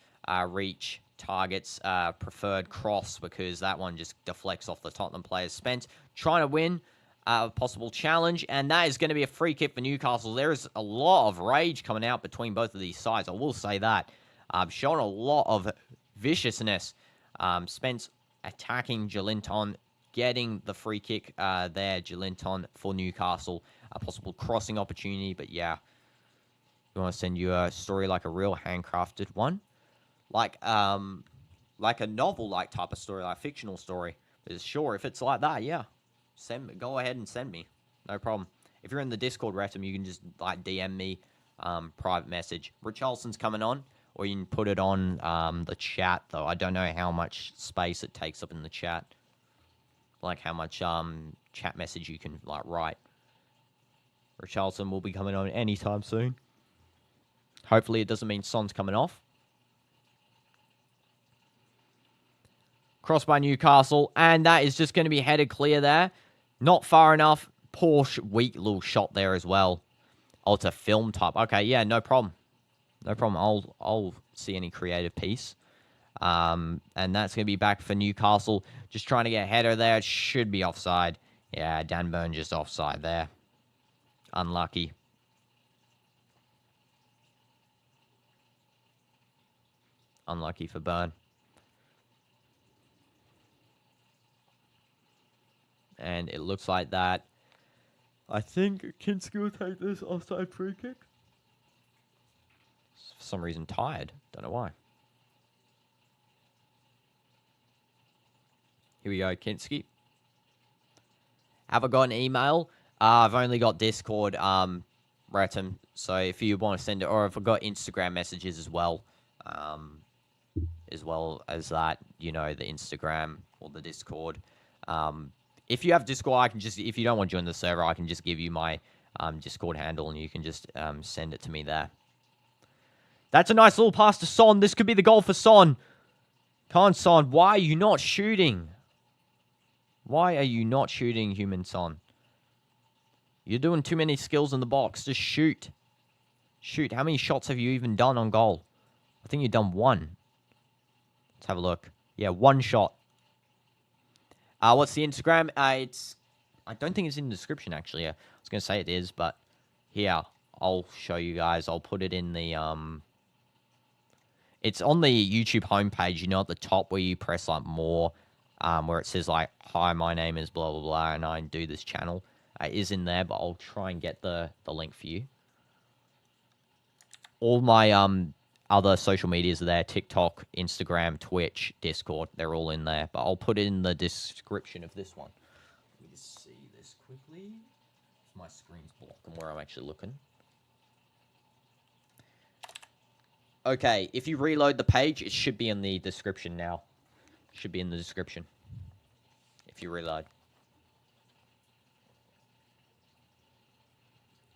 A: reach target's preferred cross because that one just deflects off the Tottenham players. Spence trying to win a possible challenge, and that is going to be a free kick for Newcastle. There is a lot of rage coming out between both of these sides, I will say that. Showing a lot of viciousness. Spence attacking Joelinton, getting the free kick there, Joelinton for Newcastle. A possible crossing opportunity, but yeah. You want to send you a story like a real handcrafted one? Like a novel-like type of story, like a fictional story. But sure, if it's like that, yeah. Go ahead and send me. No problem. If you're in the Discord, Wrexham, you can just like DM me, private message. Richarlison's coming on, or you can put it on the chat, though. I don't know how much space it takes up in the chat. Like how much chat message you can like write. Richarlison will be coming on anytime soon. Hopefully it doesn't mean Son's coming off. Cross by Newcastle, and that is just going to be headed clear there. Not far enough. Poor, weak little shot there as well. Oh, it's a film type. Okay, yeah, no problem. No problem. I'll see any creative piece. And that's going to be back for Newcastle. Just trying to get a header there. It should be offside. Yeah, Dan Burn just offside there. Unlucky. Unlucky for Burn. And it looks like that. I think Kinski will take this offside free kick. For some reason tired. Don't know why. Here we go, Kinski. Have I got an email? I've only got Discord, Wrexham. So if you want to send it, or if I've got Instagram messages as well as that, you know, the Instagram or the Discord. If you have Discord, I can just, if you don't want to join the server, I can just give you my Discord handle and you can just send it to me there. That's a nice little pass to Son. This could be the goal for Son. Come on, Son. Why are you not shooting? Why are you not shooting, Heung-Min-Son? You're doing too many skills in the box. Just shoot. Shoot. How many shots have you even done on goal? I think you've done one. Let's have a look. Yeah, one shot. What's the Instagram? I don't think it's in the description, actually. I was going to say it is, but here, I'll show you guys. I'll put it in the... It's on the YouTube homepage, you know, at the top where you press, like, more, where it says, like, hi, my name is blah, blah, blah, and I do this channel. It is in there, but I'll try and get the link for you. All my other social medias are there. TikTok, Instagram, Twitch, Discord. They're all in there, but I'll put it in the description of this one. Let me just see this quickly. My screen's blocking where I'm actually looking. Okay, if you reload the page, it should be in the description now. It should be in the description. If you reload.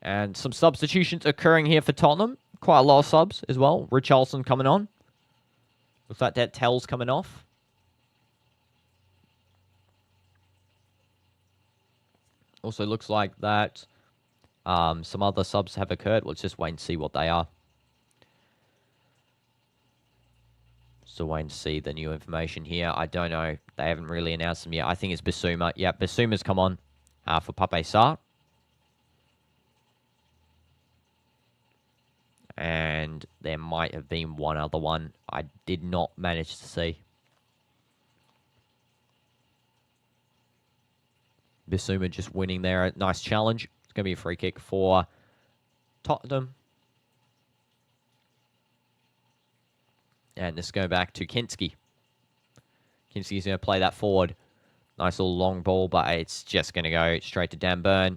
A: And some substitutions occurring here for Tottenham. Quite a lot of subs as well. Richarlison coming on. Looks like that Tell's coming off. Also looks like that some other subs have occurred. Let's just wait and see what they are. Still waiting to see the new information here. I don't know. They haven't really announced them yet. I think it's Bissouma. Yeah, Bissouma's come on for Pape Sarr. And there might have been one other one I did not manage to see. Bissouma just winning there. A nice challenge. It's going to be a free kick for Tottenham. And this going back to Kinski. Kinski's going to play that forward. Nice little long ball, but it's just going to go straight to Dan Burn,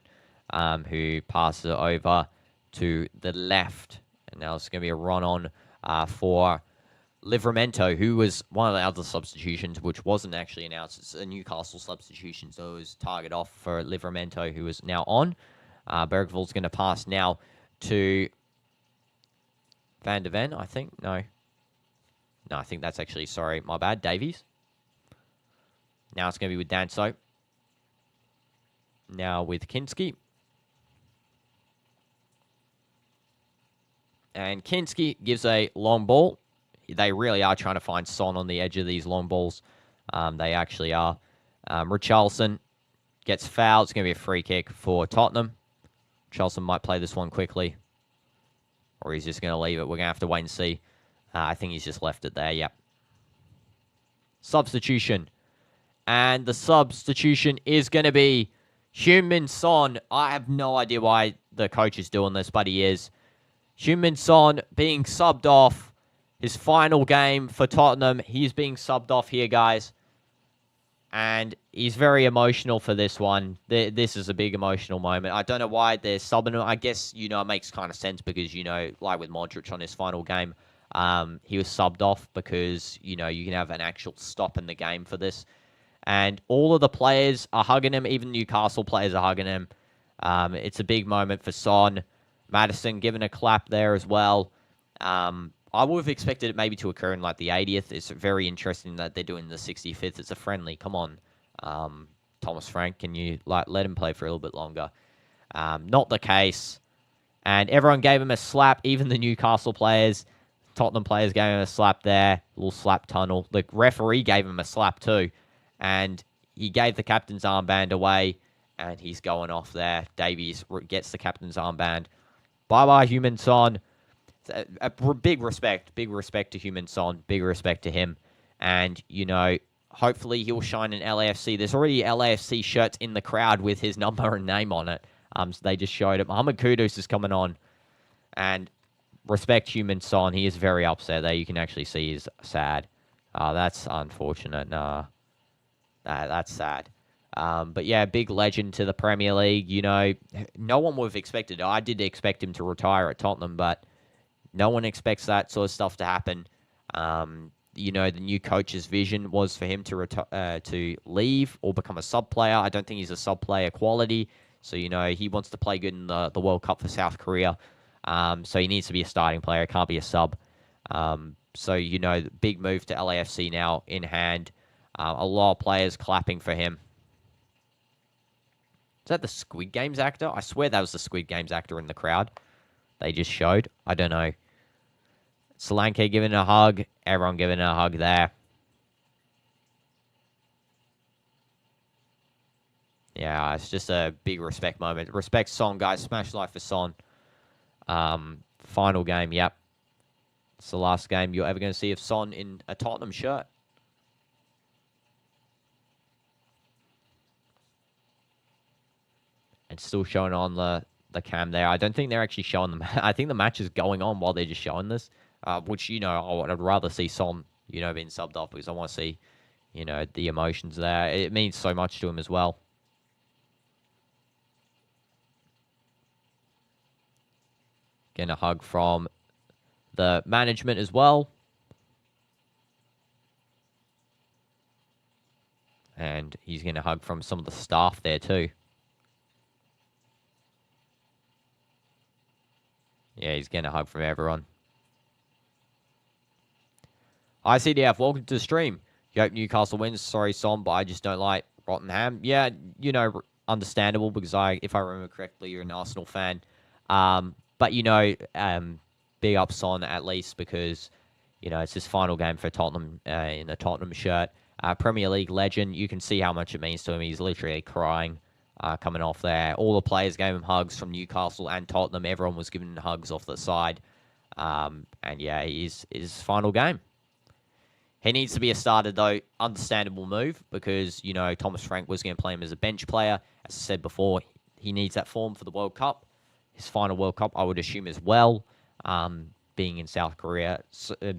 A: who passes it over to the left. And now it's going to be a run-on for Livramento, who was one of the other substitutions, which wasn't actually announced. It's a Newcastle substitution, so it was target off for Livramento, who is now on. Bergvall's going to pass now to Van de Ven, I think. No, I think that's actually, sorry, my bad, Davies. Now it's going to be with Danso. Now with Kinski. And Kinski gives a long ball. They really are trying to find Son on the edge of these long balls. They actually are. Richarlison gets fouled. It's going to be a free kick for Tottenham. Richarlison might play this one quickly. Or he's just going to leave it. We're going to have to wait and see. I think he's just left it there. Yep. Substitution. And the substitution is going to be Heung-Min-Son. I have no idea why the coach is doing this, but he is. Heung-Min-Son being subbed off. His final game for Tottenham. He's being subbed off here, guys. And he's very emotional for this one. This is a big emotional moment. I don't know why they're subbing him. I guess, you know, it makes kind of sense because, you know, like with Modric on his final game, he was subbed off because, you know, you can have an actual stop in the game for this. And all of the players are hugging him. Even Newcastle players are hugging him. It's a big moment for Son. Maddison giving a clap there as well. I would have expected it maybe to occur in like the 80th. It's very interesting that they're doing the 65th. It's a friendly. Come on, Thomas Frank, can you let him play for a little bit longer? Not the case. And everyone gave him a slap. Even the Newcastle players, Tottenham players gave him a slap there. A little slap tunnel. The referee gave him a slap too. And he gave the captain's armband away. And he's going off there. Davies gets the captain's armband. Bye-bye, Heung-Min-Son. Big respect to Heung-Min-Son. Big respect to him. And, you know, hopefully he'll shine in LAFC. There's already LAFC shirts in the crowd with his number and name on it. So they just showed it. Mohamed Kudus is coming on. And respect Heung-Min-Son. He is very upset there. You can actually see he's sad. That's unfortunate. That's sad. But yeah, big legend to the Premier League. You know, no one would have expected it. I did expect him to retire at Tottenham, but no one expects that sort of stuff to happen. You know, the new coach's vision was for him to leave or become a sub-player. I don't think he's a sub-player quality. So, you know, he wants to play good in the World Cup for South Korea. So he needs to be a starting player. Can't be a sub. So, big move to LAFC now in hand. A lot of players clapping for him. Is that the Squid Games actor? I swear that was the Squid Games actor in the crowd. They just showed. I don't know. Solanke giving a hug. Everyone giving a hug there. Yeah, it's just a big respect moment. Respect Son, guys. Smash life for Son. Final game, yep. It's the last game you're ever going to see of Son in a Tottenham shirt. It's still showing on the cam there. I don't think they're actually showing them. I think the match is going on while they're just showing this. Which, I'd rather see Son, being subbed off because I want to see, the emotions there. It means so much to him as well. Getting a hug from the management as well. And he's getting a hug from some of the staff there too. Yeah, he's getting a hug from everyone. Hi, CDF. Welcome to the stream. You hope Newcastle wins. Sorry, Son, but I just don't like Rotherham. Yeah, understandable because if I remember correctly, you're an Arsenal fan. But, big up Son at least because, it's his final game for Tottenham in the Tottenham shirt. Premier League legend. You can see how much it means to him. He's literally crying coming off there. All the players gave him hugs from Newcastle and Tottenham. Everyone was giving hugs off the side. And, yeah, his final game. He needs to be a starter, though. Understandable move because, Thomas Frank was going to play him as a bench player. As I said before, he needs that form for the World Cup. His final World Cup, I would assume, as well. Being in South Korea,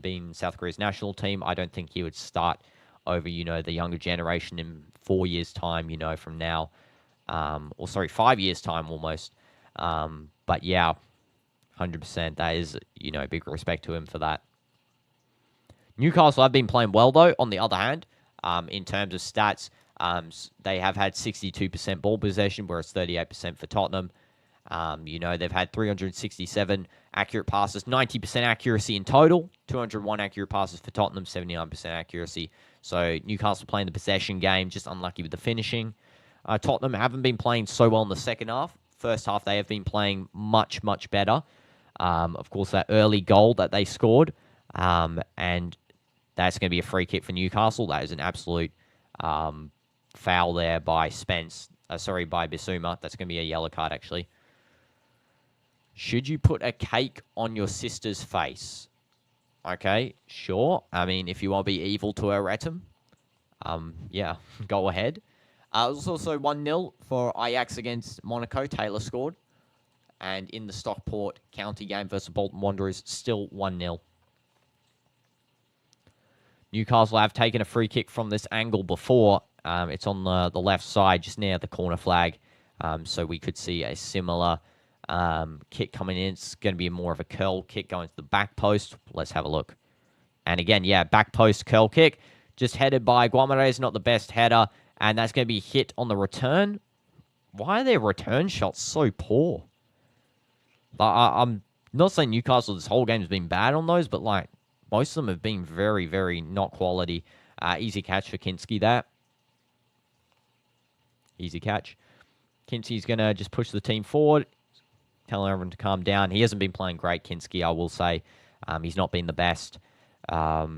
A: being South Korea's national team, I don't think he would start over, the younger generation in 4 years' time, from now. 5 years' time almost. But, yeah, 100%. That is, big respect to him for that. Newcastle have been playing well, though, on the other hand, in terms of stats. They have had 62% ball possession, whereas 38% for Tottenham. They've had 367 accurate passes, 90% accuracy in total, 201 accurate passes for Tottenham, 79% accuracy. So Newcastle playing the possession game, just unlucky with the finishing. Tottenham haven't been playing so well in the second half. First half, they have been playing much, much better. Of course, that early goal that they scored, and that's going to be a free kick for Newcastle. That is an absolute foul there by by Bissouma. That's going to be a yellow card, actually. Should you put a cake on your sister's face? Okay, sure. I mean, if you want to be evil to her, Retum, yeah, go ahead. It was also 1-0 for Ajax against Monaco. Taylor scored. And in the Stockport County game versus Bolton Wanderers, still 1-0. Newcastle have taken a free kick from this angle before. It's on the left side, just near the corner flag. So we could see a similar kick coming in. It's going to be more of a curl kick going to the back post. Let's have a look. And again, yeah, back post curl kick. Just headed by Guamarez, not the best header. And that's going to be hit on the return. Why are their return shots so poor? I'm not saying Newcastle this whole game has been bad on those, but most of them have been very, very not quality. Easy catch for Kinski there. Easy catch. Kinski's going to just push the team forward, telling everyone to calm down. He hasn't been playing great, Kinski, I will say. He's not been the best. A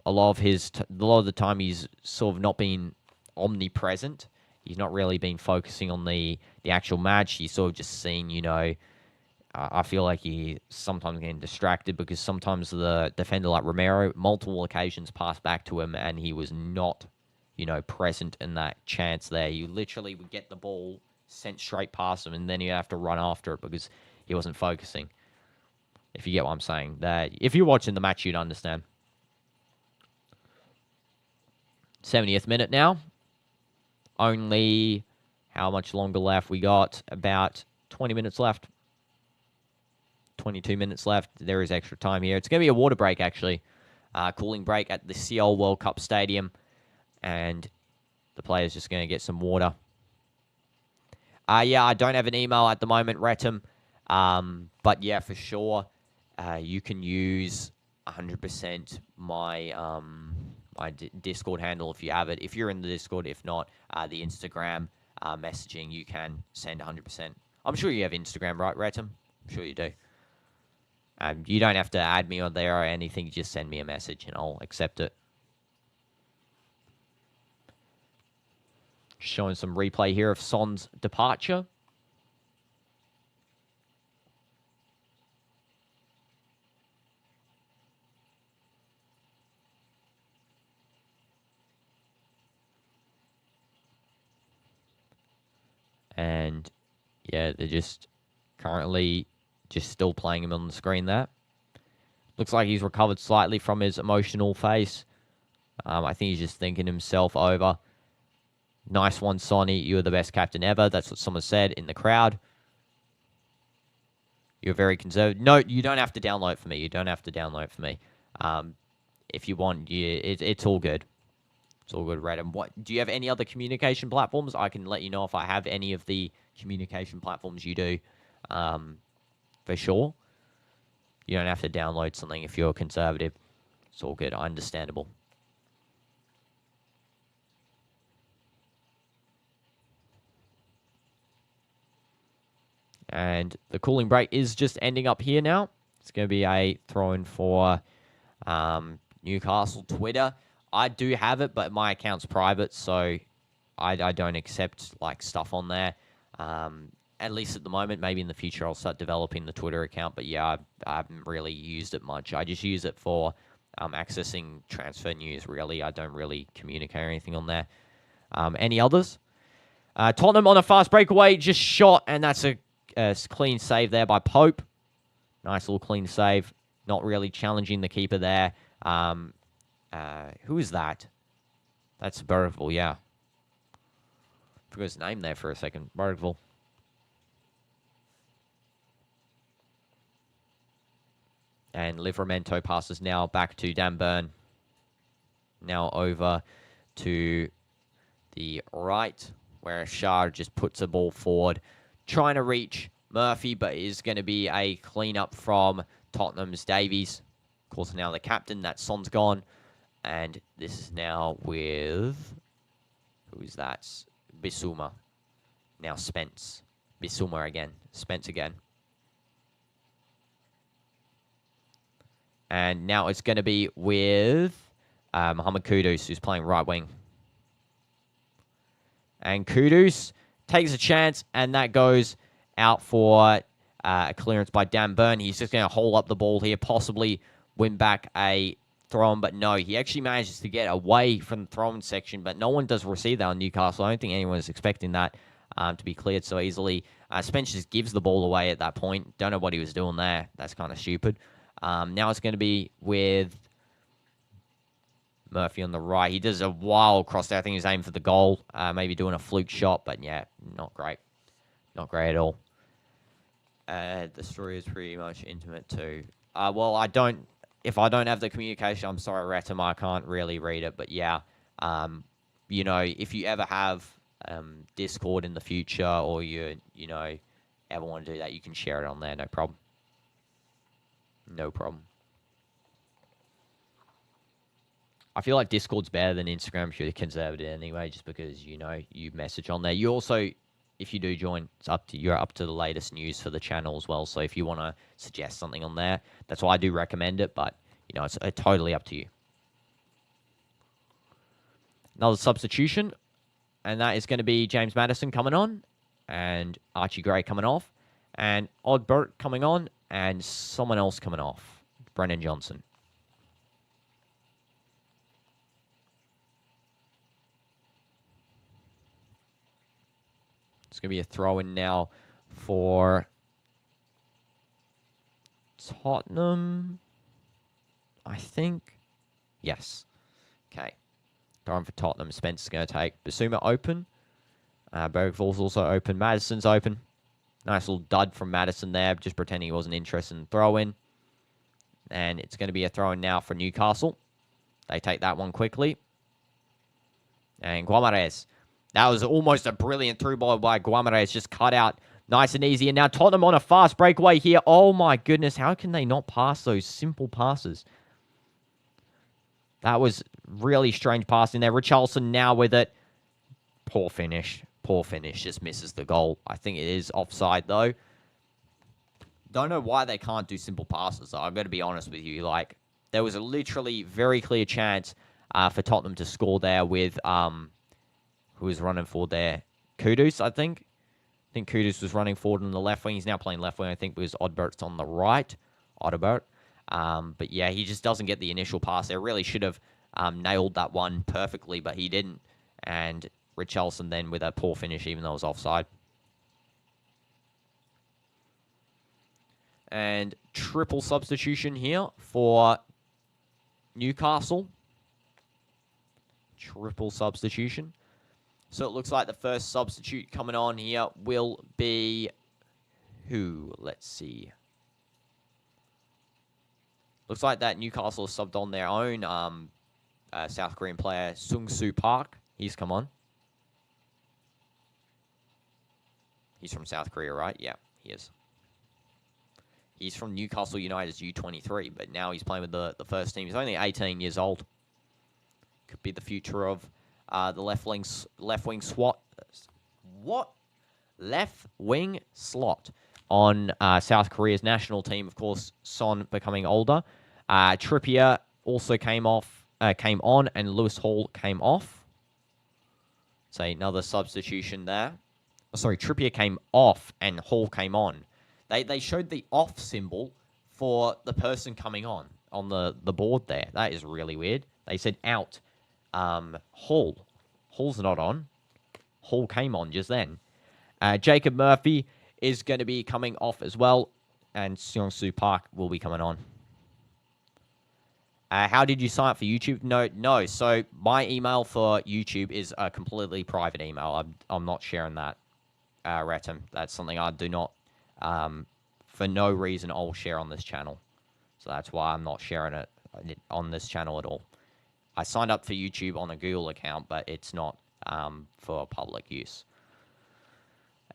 A: lot of the time he's sort of not been omnipresent. He's not really been focusing on the actual match. He's sort of just seen, I feel like he sometimes getting distracted because sometimes the defender like Romero, multiple occasions passed back to him and he was not, present in that chance there. You literally would get the ball sent straight past him and then you have to run after it because he wasn't focusing. If you get what I'm saying. If you're watching the match, you'd understand. 70th minute now. Only how much longer left? We got about 20 minutes left. 22 minutes left. There is extra time here. It's going to be a water break, actually. Cooling break at the Seoul World Cup Stadium. And the player's just going to get some water. Yeah, I don't have an email at the moment, Retum. But yeah, for sure, you can use 100% my Discord handle if you have it. If you're in the Discord, if not, the Instagram messaging, you can send 100%. I'm sure you have Instagram, right, Retum? I'm sure you do. You don't have to add me on there or anything. Just send me a message and I'll accept it. Showing some replay here of Son's departure. And yeah, they're just currently just still playing him on the screen there. Looks like he's recovered slightly from his emotional phase. I think he's just thinking himself over. Nice one, Sonny. You're the best captain ever. That's what someone said in the crowd. You're very conservative. No, you don't have to download for me. You don't have to download for me. If you want, it's all good. It's all good, Redham. What do you have any other communication platforms? I can let you know if I have any of the communication platforms you do. For sure. You don't have to download something if you're conservative. It's all good. Understandable. And the cooling break is just ending up here now. It's going to be a throw-in for Newcastle Twitter. I do have it, but my account's private, so I don't accept like stuff on there. At least at the moment. Maybe in the future I'll start developing the Twitter account. But yeah, I haven't really used it much. I just use it for accessing transfer news, really. I don't really communicate or anything on there. Any others? Tottenham on a fast breakaway, just shot, and that's a clean save there by Pope. Nice little clean save. Not really challenging the keeper there. Who is that? That's Bergville, yeah. Forgot his name there for a second. Bergville. And Livramento passes now back to Dan Burn. Now over to the right, where Shah just puts a ball forward. Trying to reach Murphy, but it is going to be a clean-up from Tottenham's Davies. Of course, now the captain, that Son's gone. And this is now with... Who is that? Bissouma. Now Spence. Bissouma again. Spence again. And now it's going to be with Mohamed Kudus, who's playing right wing. And Kudus takes a chance, and that goes out for a clearance by Dan Burn. He's just going to hold up the ball here, possibly win back a throw-in, but no, he actually manages to get away from the throw-in section, but no one does receive that on Newcastle. I don't think anyone is expecting that to be cleared so easily. Spence just gives the ball away at that point. Don't know what he was doing there. That's kind of stupid. Now it's going to be with Murphy on the right. He does a wild cross there. I think he's aiming for the goal. Maybe doing a fluke shot, but yeah, not great. Not great at all. The story is pretty much intimate too. Well, if I don't have the communication, I'm sorry, Retum, I can't really read it. But yeah, you know, if you ever have Discord in the future, or you ever want to do that, you can share it on there. No problem. No problem. I feel like Discord's better than Instagram if you're conservative anyway, just because, you message on there. You also, if you do join, you're up to the latest news for the channel as well. So if you want to suggest something on there, that's why I do recommend it. But, it's totally up to you. Another substitution, and that is going to be James Maddison coming on, and Archie Gray coming off, and Oddbert coming on, and someone else coming off, Brennan Johnson. It's going to be a throw-in now for Tottenham, I think. Yes. Okay. Going for Tottenham. Spencer's going to take Bissouma open. Bergvall's also open. Madison's open. Nice little dud from Madison there, just pretending he wasn't interested in throw-in. And it's going to be a throw-in now for Newcastle. They take that one quickly. And Guamares. That was almost a brilliant through ball by Guamares, just cut out nice and easy. And now Tottenham on a fast breakaway here. Oh my goodness, how can they not pass those simple passes? That was really strange passing there. Richarlison now with it. Poor finish. Poor finish. Just misses the goal. I think it is offside, though. Don't know why they can't do simple passes, though. I've got to be honest with you. Like, there was a literally very clear chance for Tottenham to score there with, who was running forward there? Kudus, I think. I think Kudus was running forward on the left wing. He's now playing left wing. I think it was Odbert's on the right. Odbert. But yeah, he just doesn't get the initial pass there. Really should have nailed that one perfectly, but he didn't. And Richarlison then with a poor finish, even though it was offside. And triple substitution here for Newcastle. Triple substitution. So it looks like the first substitute coming on here will be who? Let's see. Looks like that Newcastle has subbed on their own South Korean player, Sung-Soo Park. He's come on. He's from South Korea, right? Yeah, he is. He's from Newcastle United's U23, but now he's playing with the first team. He's only 18 years old. Could be the future of the left wing slot. What? Left wing slot on South Korea's national team. Of course, Son becoming older. Trippier also came on, and Lewis Hall came off. So another substitution there. Oh, sorry, Trippier came off and Hall came on. They showed the off symbol for the person coming on the board there. That is really weird. They said out. Hall. Hall's not on. Hall came on just then. Jacob Murphy is going to be coming off as well. And Sung-Soo Park will be coming on. How did you sign up for YouTube? No. So my email for YouTube is a completely private email. I'm not sharing that, Retum. That's something I do not, for no reason, I'll share on this channel. So that's why I'm not sharing it on this channel at all. I signed up for YouTube on a Google account, but it's not for public use.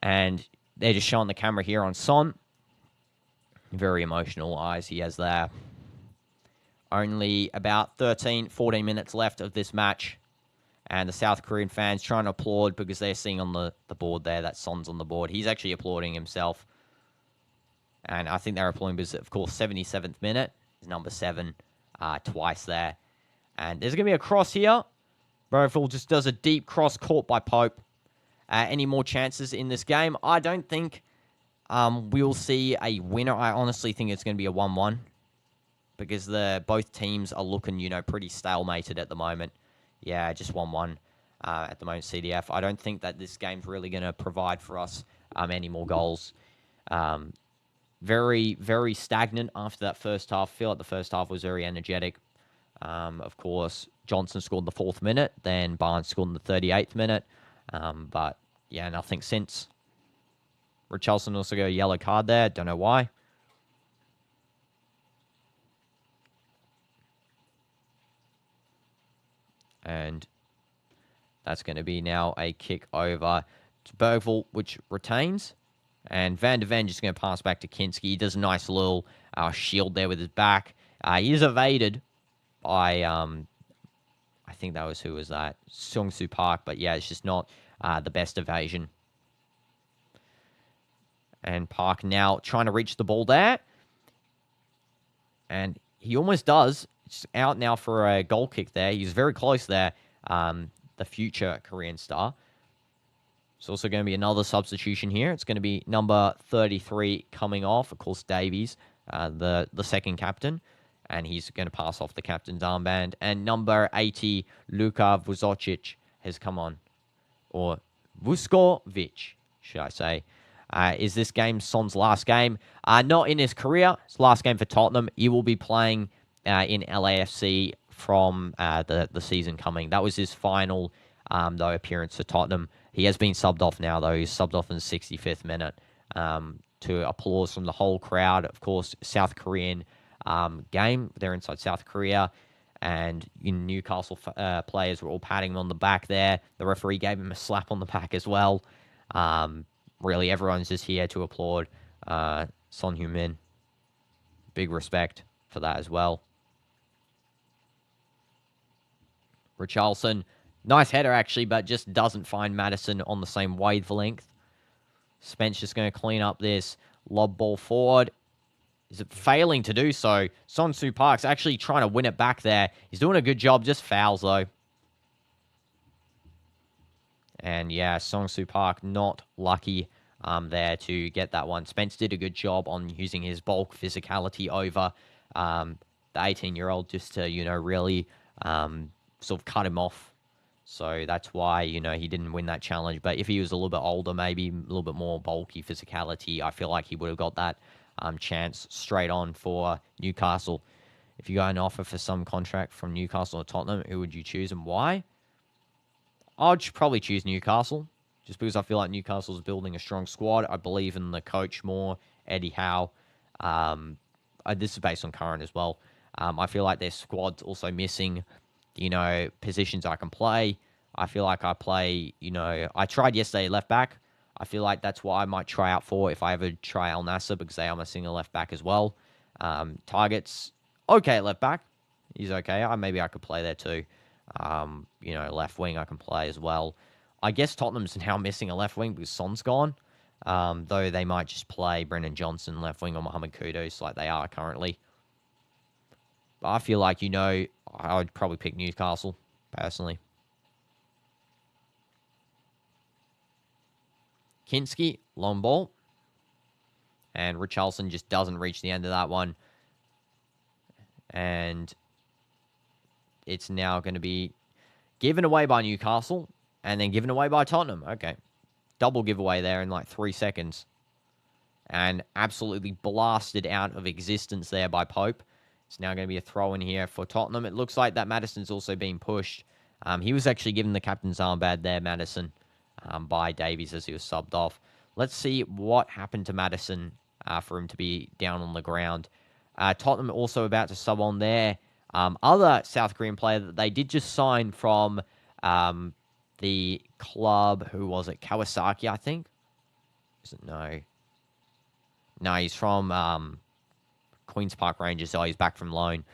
A: And they're just showing the camera here on Son. Very emotional eyes he has there. Only about 13, 14 minutes left of this match. And the South Korean fans trying to applaud because they're seeing on the board there that Son's on the board. He's actually applauding himself. And I think they're applauding because, of course, 77th minute is number 7 twice there. And there's going to be a cross here. Burfield just does a deep cross caught by Pope. Any more chances in this game? I don't think we'll see a winner. I honestly think it's going to be a 1-1. Because both teams are looking, pretty stalemated at the moment. Yeah, just 1-1 at the moment, CDF. I don't think that this game's really going to provide for us any more goals. Very, very stagnant after that first half. I feel like the first half was very energetic. Of course, Johnson scored in the 4th minute. Then Barnes scored in the 38th minute. But, yeah, nothing since. Richarlison also got a yellow card there. Don't know why. And that's going to be now a kick over to Bergvall, which retains. And Van de Ven just going to pass back to Kinski. He does a nice little shield there with his back. He is evaded by, I think that was, who was that? Sung-Soo Park. But yeah, it's just not the best evasion. And Park now trying to reach the ball there. And he almost does. It's out now for a goal kick there. He's very close there, the future Korean star. It's also going to be another substitution here. It's going to be number 33 coming off. Of course, Davies, the second captain. And he's going to pass off the captain's armband. And number 80, Luka Vucocic, has come on. Or Vuskovic, should I say. Is this game Son's last game? Not in his career. It's last game for Tottenham. He will be playing in LAFC from the season coming. That was his final, though, appearance for Tottenham. He has been subbed off now, though. He's subbed off in the 65th minute to applause from the whole crowd. Of course, South Korean game. They're inside South Korea. And Newcastle players were all patting him on the back there. The referee gave him a slap on the back as well. Really, everyone's just here to applaud Son Heung-min. Big respect for that as well. Richarlison, nice header actually, but just doesn't find Maddison on the same wavelength. Spence just going to clean up this lob ball forward. Is it failing to do so? Son-Soo Park's actually trying to win it back there. He's doing a good job, just fouls though. And yeah, Son-Soo Park not lucky there to get that one. Spence did a good job on using his bulk physicality over the 18-year-old just to, really sort of cut him off. So that's why, he didn't win that challenge. But if he was a little bit older, maybe a little bit more bulky physicality, I feel like he would have got that chance straight on for Newcastle. If you got an offer for some contract from Newcastle or Tottenham, who would you choose and why? I'd probably choose Newcastle, just because I feel like Newcastle's building a strong squad. I believe in the coach more, Eddie Howe. This is based on current as well. I feel like their squad's also missing, positions I can play. I feel like I play, I tried yesterday left back. I feel like that's what I might try out for if I ever try Al Nassr, because they are missing a left back as well. Target's okay at left back. He's okay. Maybe I could play there too. Left wing I can play as well. I guess Tottenham's now missing a left wing because Son's gone. Though they might just play Brennan Johnson left wing or Mohamed Kudus like they are currently. But I feel like, I would probably pick Newcastle, personally. Kinski, long ball. And Richarlison just doesn't reach the end of that one. And it's now going to be given away by Newcastle and then given away by Tottenham. Okay. Double giveaway there in like 3 seconds. And absolutely blasted out of existence there by Pope. It's now going to be a throw in here for Tottenham. It looks like that Maddison's also being pushed. He was actually given the captain's armband there, Maddison, by Davies as he was subbed off. Let's see what happened to Maddison for him to be down on the ground. Tottenham also about to sub on there. Other South Korean player that they did just sign from the club, who was it? Kawasaki, I think? Is it? No. No, he's from Queen's Park Rangers, so he's back from loan.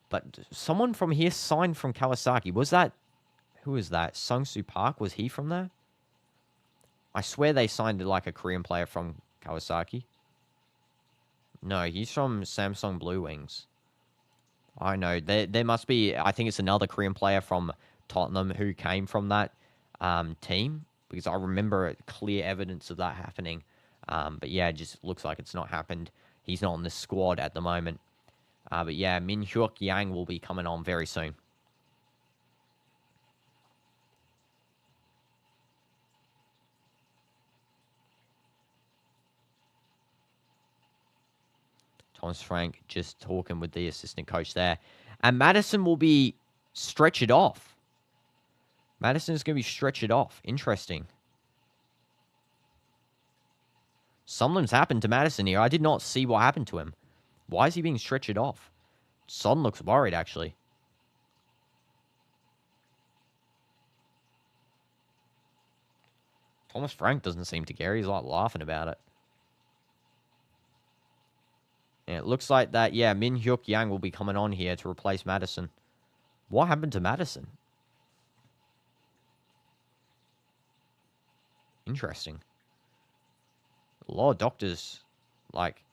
A: But someone from here signed from Kawasaki. Was that... Who was that? Sung-Soo Park? Was he from there? I swear they signed like a Korean player from Kawasaki. No, he's from Samsung Blue Wings. I know. There must be... I think it's another Korean player from Tottenham who came from that team. Because I remember clear evidence of that happening. But yeah, it just looks like it's not happened. He's not on the squad at the moment. But yeah, Min Hyuk Yang will be coming on very soon. Thomas Frank just talking with the assistant coach there. And Maddison will be stretched off. Maddison is going to be stretched off. Interesting. Something's happened to Maddison here. I did not see what happened to him. Why is he being stretched off? Son looks worried, actually. Thomas Frank doesn't seem to care. He's like laughing about it. Yeah, it looks like that, yeah, Min Hyuk Yang will be coming on here to replace Maddison. What happened to Maddison? Interesting. A lot of doctors, like,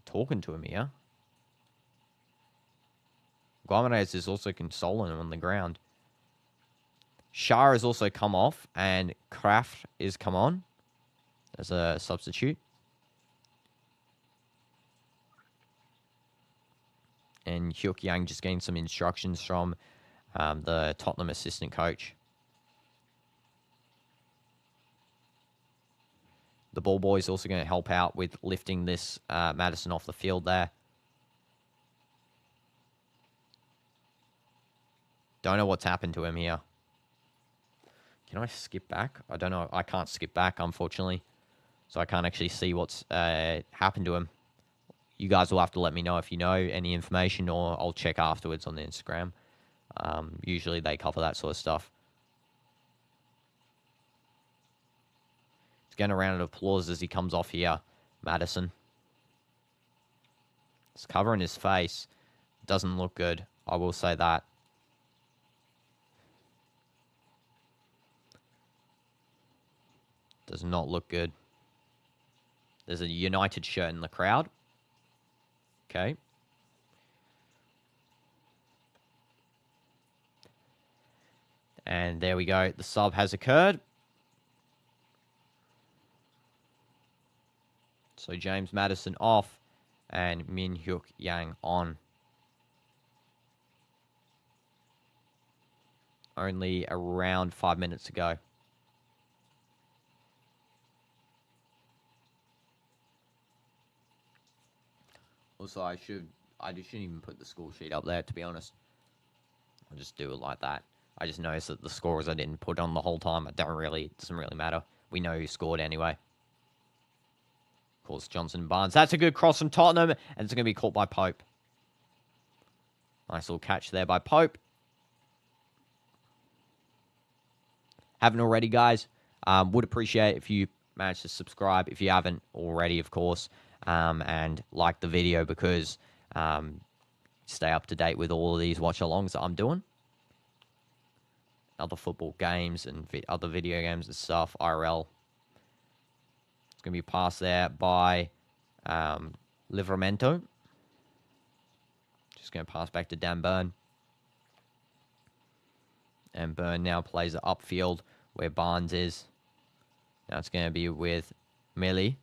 A: talking to him here. Guimarães is also consoling him on the ground. Shah has also come off, and Kraft is come on as a substitute. And Hyuk Yang just getting some instructions from the Tottenham assistant coach. The ball boy is also going to help out with lifting this Maddison off the field there. Don't know what's happened to him here. Can I skip back? I don't know. I can't skip back, unfortunately. So I can't actually see what's happened to him. You guys will have to let me know if you know any information, or I'll check afterwards on the Instagram. Usually they cover that sort of stuff. He's getting a round of applause as he comes off here, Maddison. He's covering his face. Doesn't look good. I will say that. Does not look good. There's a United shirt in the crowd. Okay. And there we go. The sub has occurred. So James Maddison off and Min-Hyuk Yang on. Only around 5 minutes to go. Also, I just shouldn't even put the score sheet up there, to be honest. I'll just do it like that. I just noticed that the scores I didn't put on the whole time. It doesn't really matter. We know who scored anyway. Of course, Johnson and Barnes. That's a good cross from Tottenham, and it's going to be caught by Pope. Nice little catch there by Pope. Haven't already, guys. Would appreciate if you manage to subscribe if you haven't already, of course, and like the video because stay up to date with all of these watch-alongs that I'm doing. Other football games and other video games and stuff, IRL. It's going to be passed there by Livramento. Just going to pass back to Dan Burn. And Burn now plays it upfield where Barnes is. Now it's going to be with Millie.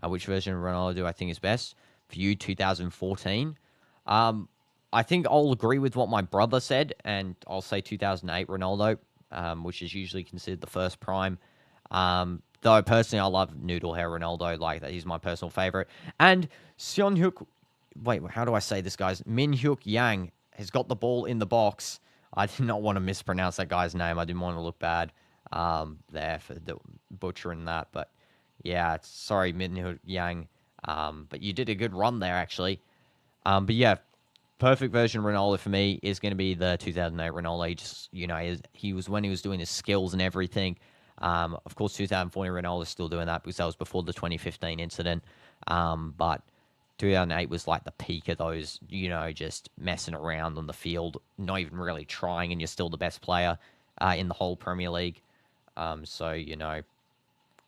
A: Which version of Ronaldo do I think is best? For you, 2014. I think I'll agree with what my brother said, and I'll say 2008 Ronaldo, which is usually considered the first prime. Though personally, I love noodle hair Ronaldo, like that. He's my personal favorite. And Seonhyuk, wait, how do I say this, guys? Min-Hyuk Yang has got the ball in the box. I did not want to mispronounce that guy's name. I didn't want to look bad there for butchering that, but yeah, sorry, Min-Hyuk Yang. But you did a good run there, actually. But yeah, perfect version of Ronaldo for me is going to be the 2008 Ronaldo. He just, he was when he was doing his skills and everything. Of course, 2014 Ronaldo is still doing that because that was before the 2015 incident. But 2008 was like the peak of those, just messing around on the field, not even really trying, and you're still the best player in the whole Premier League. So,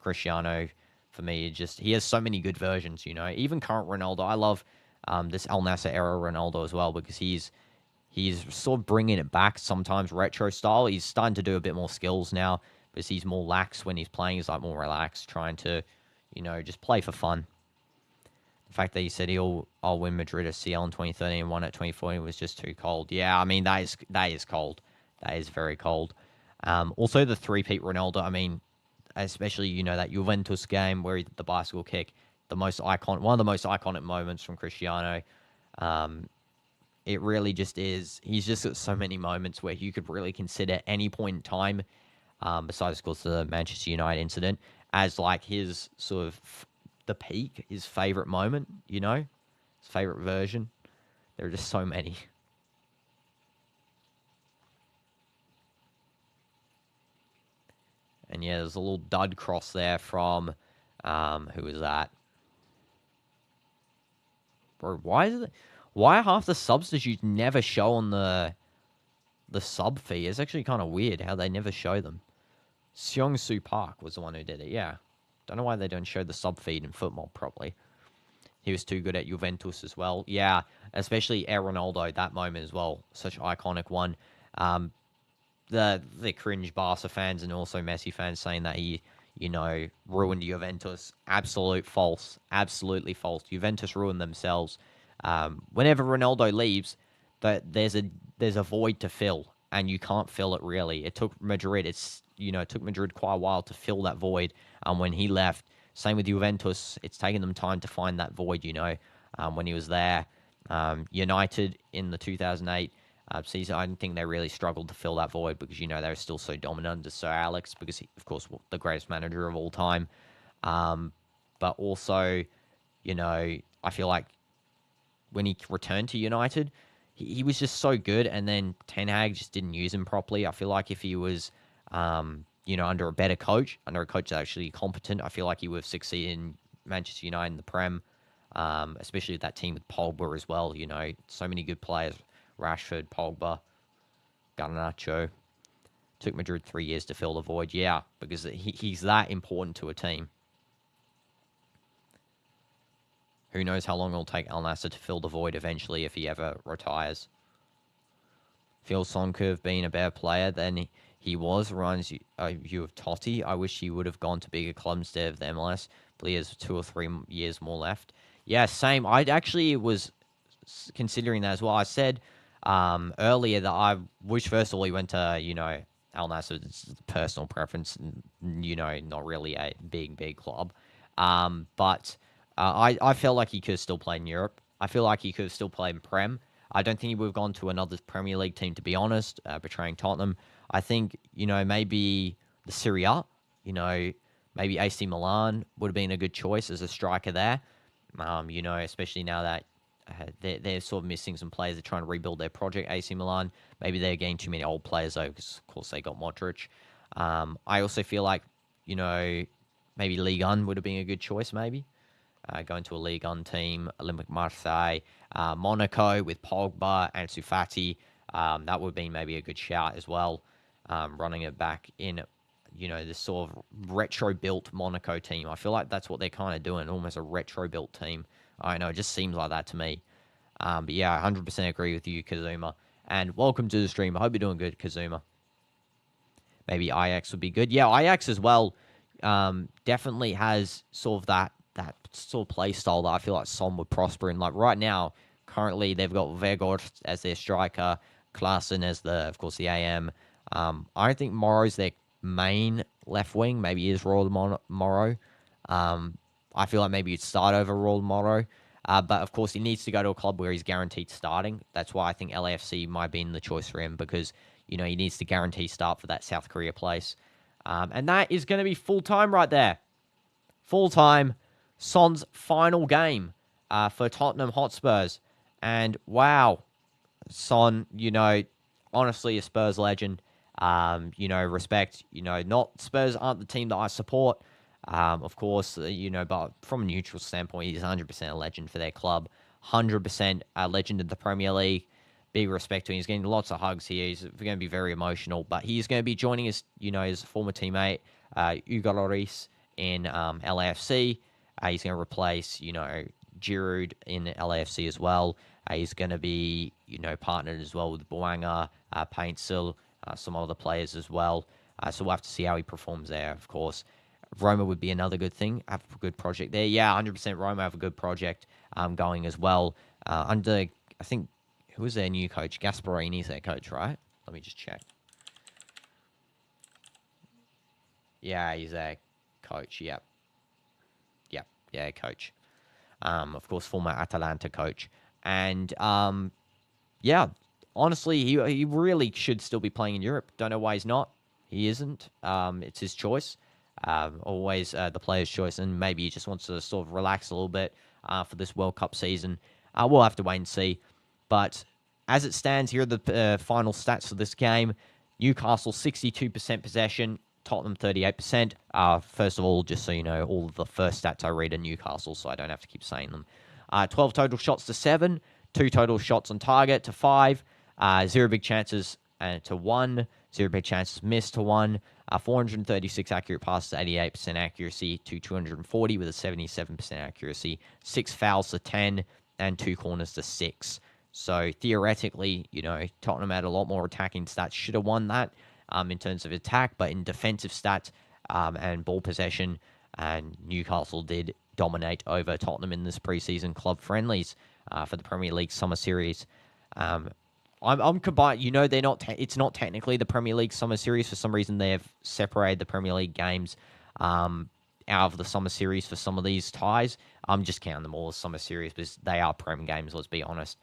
A: Cristiano, for me, he has so many good versions, Even current Ronaldo, I love this Al Nassr era Ronaldo as well because he's sort of bringing it back, sometimes retro style. He's starting to do a bit more skills now because he's more lax when he's playing. He's like more relaxed, trying to, just play for fun. The fact that he said I'll win Madrid at CL in 2013 and won at 2014 was just too cold. Yeah, I mean, that is cold. That is very cold. Also, the three-peat Ronaldo, I mean, especially, that Juventus game where he did the bicycle kick, one of the most iconic moments from Cristiano. It really just is. He's just got so many moments where you could really consider any point in time, besides, of course, the Manchester United incident, as like his sort of the peak, his favorite moment, his favorite version. There are just so many. And yeah, there's a little dud cross there from, who is that? Bro, why are half the substitutes never show on the sub feed? It's actually kind of weird how they never show them. Seong-Soo Park was the one who did it, yeah. Don't know why they don't show the sub feed in football properly. He was too good at Juventus as well. Yeah, especially Air Ronaldo, that moment as well. Such an iconic one. The cringe Barca fans and also Messi fans saying that he, ruined Juventus. Absolutely false. Juventus ruined themselves. Whenever Ronaldo leaves, there's a void to fill, and you can't fill it really. It took Madrid. It took Madrid quite a while to fill that void. When he left, same with Juventus. It's taken them time to find that void. When he was there, United in the 2008 season, I didn't think they really struggled to fill that void because they were still so dominant under Sir Alex because he, of course, the greatest manager of all time. But also, I feel like when he returned to United, he was just so good, and then Ten Hag just didn't use him properly. I feel like if he was, under a better coach, under a coach that's actually competent, I feel like he would have succeeded in Manchester United in the Prem, especially with that team with Pogba as well. So many good players. Rashford, Pogba, Garnacho. Took Madrid 3 years to fill the void. Yeah, because he's that important to a team. Who knows how long it'll take Al Nassr to fill the void eventually if he ever retires. Feels Son could have been a better player than he was. Reminds you of Totti. I wish he would have gone to bigger clubs instead of the MLS. But he has 2 or 3 years more left. Yeah, same. I actually was considering that as well. I said earlier that I wish, first of all, he went to, Al Nassr. It's personal preference, not really a big club. But I felt like he could have still played in Europe. I feel like he could have still played in Prem. I don't think he would have gone to another Premier League team, to be honest, betraying Tottenham. I think, maybe the Serie A, maybe AC Milan would have been a good choice as a striker there. Especially now that they're sort of missing some players. They're trying to rebuild their project, AC Milan. Maybe they're getting too many old players, though, because, of course, they got Modric. I also feel like, maybe Ligue 1 would have been a good choice, maybe. Going to a Ligue 1 team, Olympique Marseille, Monaco with Pogba and Ansu Fati. That would have been maybe a good shout as well. Running it back in, this sort of retro-built Monaco team. I feel like that's what they're kind of doing, almost a retro-built team. I know, it just seems like that to me. But yeah, I 100% agree with you, Kazuma. And welcome to the stream. I hope you're doing good, Kazuma. Maybe Ajax would be good. Yeah, Ajax as well definitely has sort of that sort of play style that I feel like Son would prosper in. Like right now, currently they've got Vegot as their striker, Klaassen as of course, the AM. I don't think Morrow's their main left wing. Maybe he is Royal Morrow. I feel like maybe you'd start over Royal Morrow. But of course, he needs to go to a club where he's guaranteed starting. That's why I think LAFC might be the choice for him, because, he needs to guarantee start for that South Korea place. And that is going to be full-time right there. Full-time. Son's final game for Tottenham Hotspurs. And wow, Son, honestly a Spurs legend. Respect. Not Spurs aren't the team that I support. Of course, but from a neutral standpoint, he's 100% a legend for their club. 100% a legend of the Premier League. Big respect to him. He's getting lots of hugs here. He's going to be very emotional. But he's going to be joining his former teammate, Hugo Lloris, in LAFC. He's going to replace, Giroud in LAFC as well. He's going to be, partnered as well with Boanga, Paintsil, some other players as well. So we'll have to see how he performs there, of course. Roma would be another good thing. Have a good project there. Yeah, 100% Roma have a good project going as well. Under, I think, who is their new coach? Gasparini's their coach, right? Let me just check. Yeah, he's their coach, yep. Yeah, coach. Of course, former Atalanta coach. And, yeah, honestly, he really should still be playing in Europe. Don't know why he's not. He isn't. It's his choice. Always the player's choice. And maybe he just wants to sort of relax a little bit for this World Cup season. We'll have to wait and see. But as it stands, here are the final stats for this game. Newcastle, 62% possession. Tottenham 38%. First of all, just so you know, all of the first stats I read are Newcastle, so I don't have to keep saying them. 12 total shots to 7, 2 total shots on target to 5, 0 big chances to 1, 0 big chances missed to 1, 436 accurate passes, 88% accuracy to 240 with a 77% accuracy, 6 fouls to 10, and 2 corners to 6. So theoretically, Tottenham had a lot more attacking stats, should have won that. In terms of attack, but in defensive stats and ball possession, and Newcastle did dominate over Tottenham in this preseason club friendlies for the Premier League Summer Series. I'm combined. They're not. It's not technically the Premier League Summer Series. For some reason, they have separated the Premier League games out of the Summer Series for some of these ties. I'm just counting them all as Summer Series because they are Prem games. Let's be honest.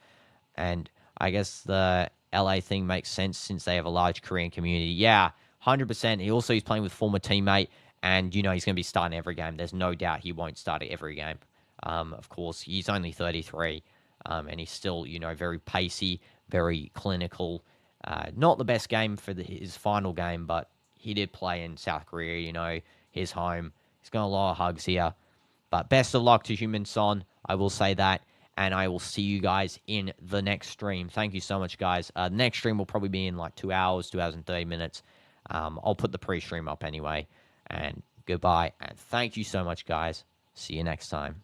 A: And I guess the LA thing makes sense since they have a large Korean community. Yeah, 100%. He's playing with former teammate, and he's going to be starting every game. There's no doubt he won't start at every game. Of course, he's only 33, and he's still very pacey, very clinical. Not the best game for his final game, but he did play in South Korea. His home. He's got a lot of hugs here. But best of luck to Heung-Min-Son. I will say that. And I will see you guys in the next stream. Thank you so much, guys. The next stream will probably be in like 2 hours, 2 hours and 30 minutes. I'll put the pre-stream up anyway. And goodbye, and thank you so much, guys. See you next time.